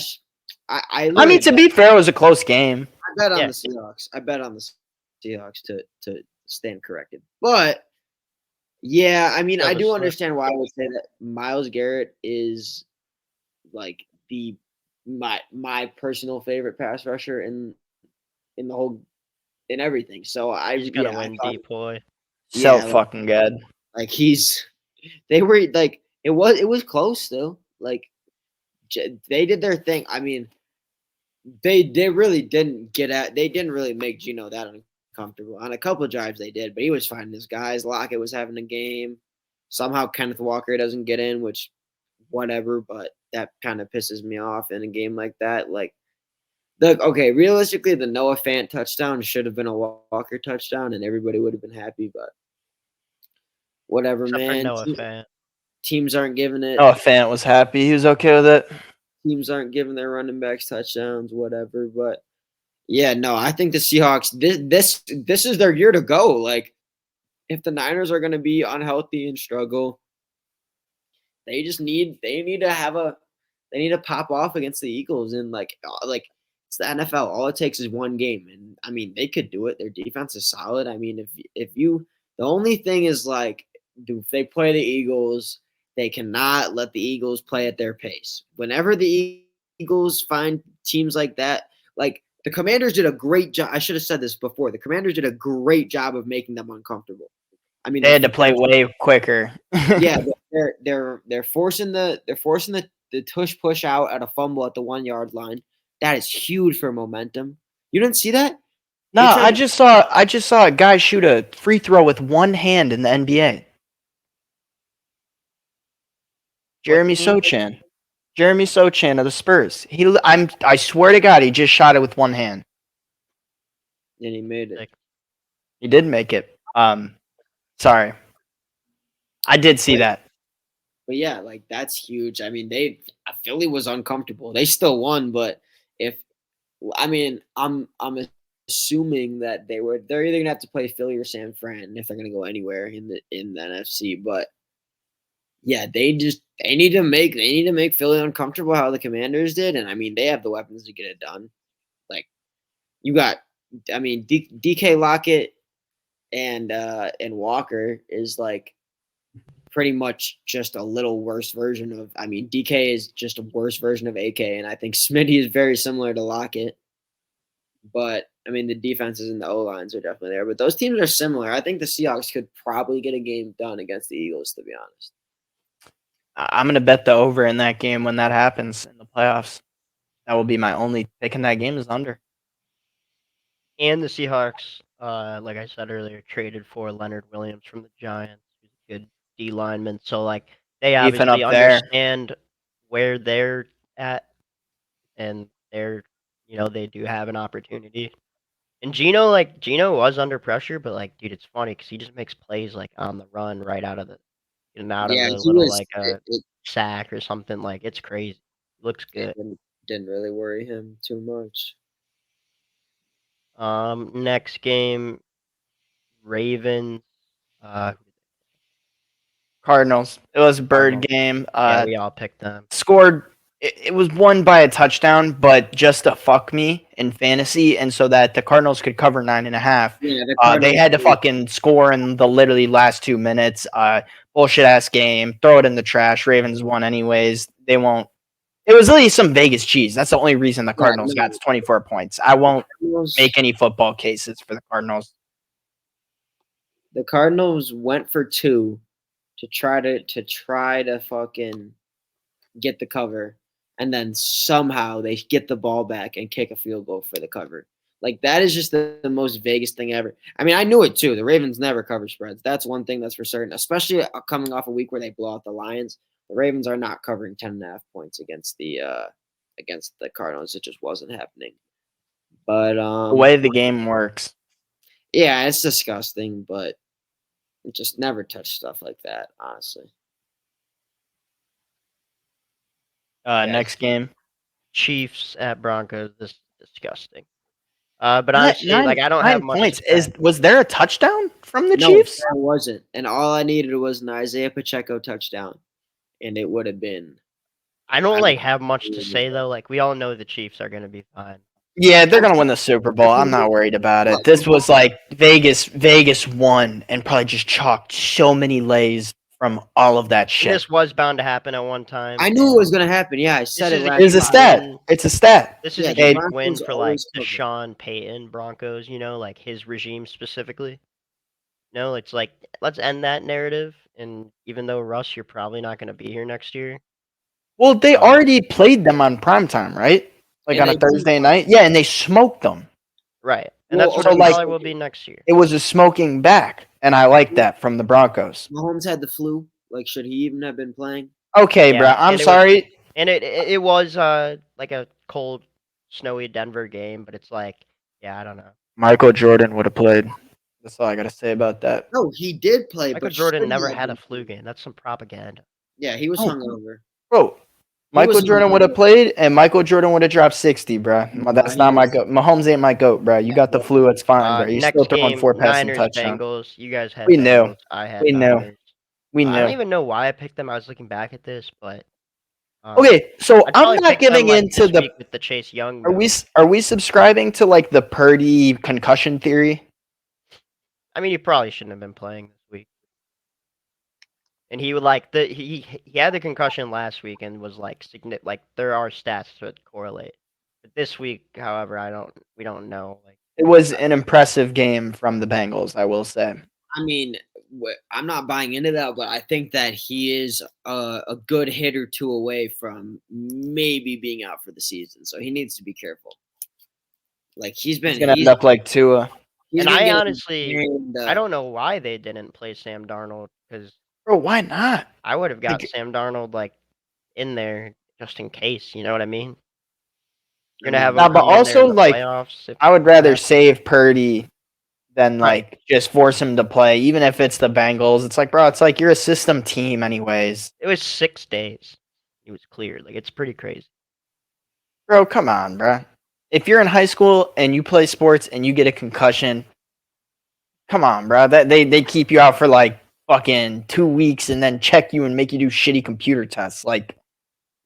Speaker 2: mean, to be fair, it was a close game.
Speaker 1: I bet on the Seahawks. I bet on the Seahawks to stand corrected. But yeah, I mean, I do understand why I would say that Myles Garrett is like my personal favorite pass rusher in the whole in everything. So
Speaker 3: he's gonna win D-Boy.
Speaker 2: So fucking good.
Speaker 1: Like they were like it was close still. Like they did their thing. I mean, they really didn't they didn't really make Gino that uncomfortable. On a couple of drives they did, but he was finding his guys. Lockett was having a game. Somehow Kenneth Walker doesn't get in, which whatever, but that kind of pisses me off in a game like that. Like realistically, the Noah Fant touchdown should have been a Walker touchdown and everybody would have been happy, but whatever,
Speaker 3: Except
Speaker 1: man.
Speaker 3: For Noah Fant.
Speaker 1: Teams aren't giving it.
Speaker 2: Oh, Fant was happy. He was okay with it.
Speaker 1: Teams aren't giving their running backs touchdowns, whatever. But yeah, no, I think the Seahawks. This is their year to go. Like, if the Niners are going to be unhealthy and struggle, they need to pop off against the Eagles and like It's the NFL. All it takes is one game, and I mean they could do it. Their defense is solid. I mean, the only thing is like, if they play the Eagles, they cannot let the Eagles play at their pace. Whenever the Eagles find teams like that, like the Commanders did a great job. I should have said this before. The Commanders did a great job of making them uncomfortable. I mean,
Speaker 2: They had to play way quicker.
Speaker 1: yeah, they're forcing the tush push out at a fumble at the 1 yard line. That is huge for momentum. You didn't see that?
Speaker 2: No,
Speaker 1: They tried
Speaker 2: I just saw a guy shoot a free throw with one hand in the NBA. Jeremy Sochan of the Spurs. I swear to God, he just shot it with one hand.
Speaker 1: and he made it.
Speaker 2: He did make it. Sorry, I did see that.
Speaker 1: But yeah, like that's huge. I mean, Philly was uncomfortable. They still won, but I'm assuming that they're either gonna have to play Philly or San Fran if they're gonna go anywhere in the NFC. But yeah, they need to make Philly uncomfortable how the Commanders did, and I mean they have the weapons to get it done. Like you got, I mean DK Lockett and Walker is like pretty much just a little worse version of. I mean DK is just a worse version of AK, and I think Smitty is very similar to Lockett. But I mean the defenses and the O lines are definitely there, but those teams are similar. I think the Seahawks could probably get a game done against the Eagles, to be honest.
Speaker 2: I'm gonna bet the over in that game when that happens in the playoffs. That will be my only pick in that game is under.
Speaker 3: And the Seahawks, like I said earlier, traded for Leonard Williams from the Giants, who's a good D lineman. So like they obviously understand where they're at, and they do have an opportunity. And Gino was under pressure, but like, dude, it's funny because he just makes plays like on the run, right out of the little like a sack or something. Like it's crazy. Looks good.
Speaker 1: Didn't really worry him too much.
Speaker 3: Next game, Ravens.
Speaker 2: Cardinals. It was a bird game.
Speaker 3: Yeah, we all picked them.
Speaker 2: Scored. It was won by a touchdown, but just to fuck me in fantasy, and so that the Cardinals could cover 9.5. Yeah, they had to fucking score in the literally last 2 minutes. Bullshit ass game. Throw it in the trash. Ravens won anyways. They won't. It was really some Vegas cheese. That's the only reason the Cardinals got 24 points. I won't make any football cases for the Cardinals.
Speaker 1: The Cardinals went for 2 to try to fucking get the cover, and then somehow they get the ball back and kick a field goal for the cover. Like that is just the most Vegas thing ever. I mean, I knew it too. The Ravens never cover spreads. That's one thing that's for certain, especially coming off a week where they blow out the Lions. The Ravens are not covering 10.5 points against the Cardinals. It just wasn't happening. But
Speaker 2: the way the game works,
Speaker 1: yeah, it's disgusting. But just never touch stuff like that, honestly.
Speaker 2: Next game,
Speaker 3: Chiefs at Broncos. This is disgusting. But honestly, like I don't have much
Speaker 2: points. Was there a touchdown from the Chiefs?
Speaker 1: No, there wasn't. And all I needed was an Isaiah Pacheco touchdown, and it would have been.
Speaker 3: I don't have much to say though. Like we all know the Chiefs are going to be fine.
Speaker 2: Yeah, they're gonna win the Super Bowl. I'm not worried about it. This was like Vegas won and probably just chalked so many lays from all of that shit.
Speaker 3: This was bound to happen at one time.
Speaker 1: I knew it was gonna happen. Yeah, I said it.
Speaker 2: It's a stat. It's a stat.
Speaker 3: This is a huge win for like the Sean Payton Broncos. Like his regime specifically. It's like let's end that narrative. And even though Russ, you're probably not going to be here next year.
Speaker 2: Well, they already played them on primetime, right? Like on a Thursday night? Yeah, and they smoked them.
Speaker 3: Right. And that's what it probably will be next year.
Speaker 2: It was a smoking back, and I like that from the Broncos.
Speaker 1: Mahomes had the flu. Like, should he even have been playing?
Speaker 2: Okay, bro. I'm sorry.
Speaker 3: It was like a cold, snowy Denver game, but it's like, yeah, I don't know.
Speaker 2: Michael Jordan would have played. That's all I got to say about that.
Speaker 1: No, he did play.
Speaker 3: Michael Jordan never had a flu game. That's some propaganda.
Speaker 1: Yeah, he was hungover.
Speaker 2: Bro. Michael Jordan would have played, and Michael Jordan would have dropped 60, bro. That's not my goat. Mahomes ain't my goat, bro. You got the flu, it's fine, bro. You're still throwing 4 passing touchdowns.
Speaker 3: Bengals. You guys had.
Speaker 2: We knew.
Speaker 3: I had.
Speaker 2: We knew. We knew.
Speaker 3: I don't even know why I picked them. I was looking back at this, but
Speaker 2: Okay, so
Speaker 3: I'd
Speaker 2: I'm
Speaker 3: probably
Speaker 2: not
Speaker 3: pick them
Speaker 2: giving
Speaker 3: like
Speaker 2: into
Speaker 3: this
Speaker 2: the.
Speaker 3: week with the Chase Young.
Speaker 2: Are we
Speaker 3: Though.
Speaker 2: are we subscribing to like the Purdy concussion theory?
Speaker 3: I mean, he probably shouldn't have been playing this week. And he would like he had the concussion last week and was like like there are stats that correlate. But this week, however, we don't know. Like
Speaker 2: It was an impressive game from the Bengals, I will say.
Speaker 1: I mean, I'm not buying into that, but I think that he is a good hit or two away from maybe being out for the season. So he needs to be careful. Like
Speaker 2: He's gonna end up like Tua.
Speaker 3: and
Speaker 1: gonna
Speaker 3: I
Speaker 1: get
Speaker 3: honestly
Speaker 1: banged
Speaker 3: I
Speaker 1: up.
Speaker 3: don't know why they didn't play Sam Darnold because
Speaker 2: Bro, why not?
Speaker 3: I would have got
Speaker 2: Like,
Speaker 3: Sam Darnold like in there just in case. You know what I mean? You're
Speaker 1: I
Speaker 3: gonna have
Speaker 1: mean,
Speaker 3: him
Speaker 2: nah, but
Speaker 3: come in there
Speaker 2: also
Speaker 3: in the
Speaker 2: like
Speaker 3: playoffs. If
Speaker 2: I would rather
Speaker 3: that-
Speaker 2: save Purdy than
Speaker 3: Right.
Speaker 2: like just force him to play, even if it's the Bengals. It's like, bro, it's like you're a system team, anyways.
Speaker 3: It was 6 days. He was cleared. Like it's pretty crazy.
Speaker 2: Bro, come on, bro. If you're in high school and you play sports and you get a concussion, come on, bro. That they keep you out for like fucking 2 weeks and then check you and make you do shitty computer tests. Like,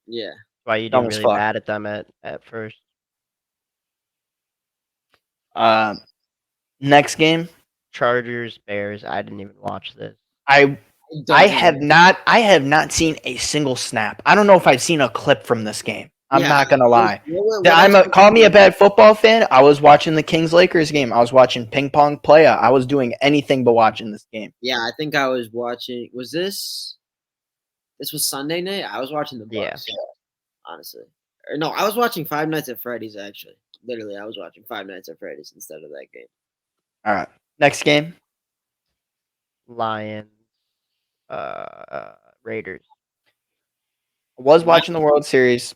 Speaker 1: yeah.
Speaker 3: Why you
Speaker 2: dumb
Speaker 3: did
Speaker 2: as
Speaker 3: really
Speaker 2: fuck.
Speaker 3: bad at them at first.
Speaker 2: Next game,
Speaker 3: Chargers, Bears. I didn't even watch this.
Speaker 2: I
Speaker 1: Don't
Speaker 2: have not seen a single snap. I don't know if I've seen a clip from this game. I'm
Speaker 1: Yeah,
Speaker 2: not gonna lie.
Speaker 1: what
Speaker 2: Call me a bad football fan. I was watching the Kings Lakers game. I was watching ping pong playa. I was doing anything but watching this game.
Speaker 1: Yeah, I think I was watching. Was this? This was Sunday night. I was watching the
Speaker 3: Yeah.
Speaker 1: Bucks. Honestly, or no, I was watching Five Nights at Freddy's. Actually, literally, I was watching Five Nights at Freddy's instead of that game.
Speaker 2: All right, next game.
Speaker 3: Lions, Raiders.
Speaker 2: I was watching the World Series.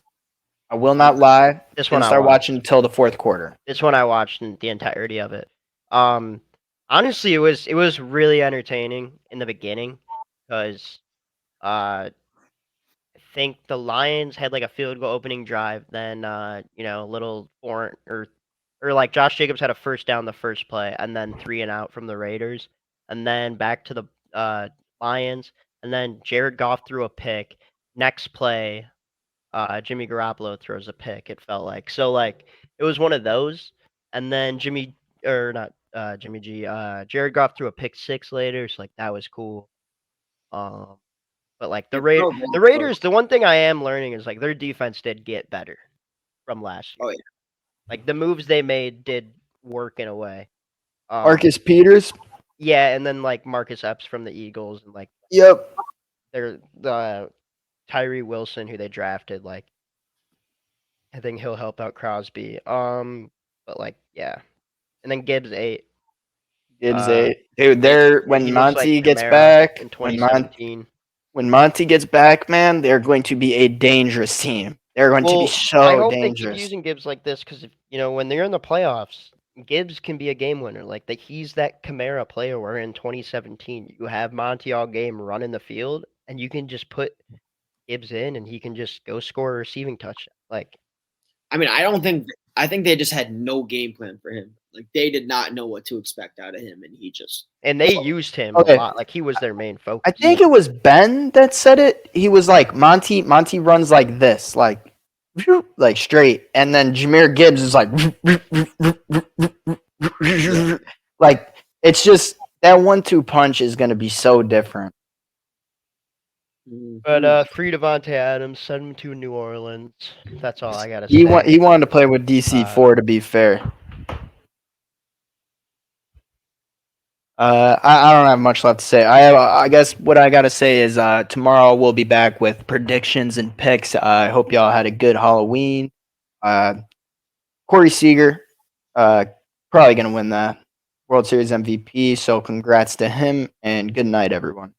Speaker 2: I will not lie.
Speaker 3: This one
Speaker 2: Didn't
Speaker 3: I
Speaker 2: start
Speaker 3: watched.
Speaker 2: watching until the fourth quarter.
Speaker 3: This one I watched in the entirety of it. Honestly, it was really entertaining in the beginning because I think the Lions had like a field goal opening drive, then a little four or like Josh Jacobs had a first down the first play, and then 3 and out from the Raiders, and then back to the Lions, and then Jared Goff threw a pick. Next play, Jimmy Garoppolo throws a pick. It felt like so like it was one of those, and then Jimmy or not Jimmy G, Jared Goff threw a pick six later. So like that was cool. But like the Raiders, the one thing I am learning is like their defense did get better from last year.
Speaker 1: Oh yeah.
Speaker 3: Like the moves they made did work in a way.
Speaker 2: Marcus Peters.
Speaker 3: Yeah, and then like Marcus Epps from the Eagles and like
Speaker 2: Yep.
Speaker 3: they're the Tyree Wilson who they drafted. Like I think he'll help out Crosby. But like yeah, and then Gibbs 8.
Speaker 2: Gibbs 8. Dude, they're when
Speaker 3: He looks like
Speaker 2: Monty gets
Speaker 3: Kamara
Speaker 2: back.
Speaker 3: in 2017.
Speaker 2: When Monty gets back, man, they're going to be a dangerous team. They're going to be
Speaker 3: I
Speaker 2: so
Speaker 3: hope they keep
Speaker 2: dangerous.
Speaker 3: using Gibbs like this because when they're in the playoffs, Gibbs can be a game winner. Like he's that Kamara player where in 2017 you have Monty all game running the field and you can just put Gibbs in and he can just go score a receiving touchdown. Like
Speaker 1: I mean, I think they just had no game plan for him. Like they did not know what to expect out of him, and he just
Speaker 3: and they used him
Speaker 2: Okay.
Speaker 3: a lot. Like he was their main focus.
Speaker 2: I think it was Ben that said it. He was like, Monty runs like this, like straight, and then Jahmyr Gibbs is like like it's just that 1-2 punch is gonna be so different.
Speaker 3: But free Devontae Adams, send him to New Orleans. That's all I gotta say.
Speaker 2: He wanted to play with DC4 to be fair. I don't have much left to say. I guess what I gotta say is tomorrow we'll be back with predictions and picks. I hope y'all had a good Halloween. Corey Seager, probably gonna win the World Series MVP. So congrats to him and good night, everyone.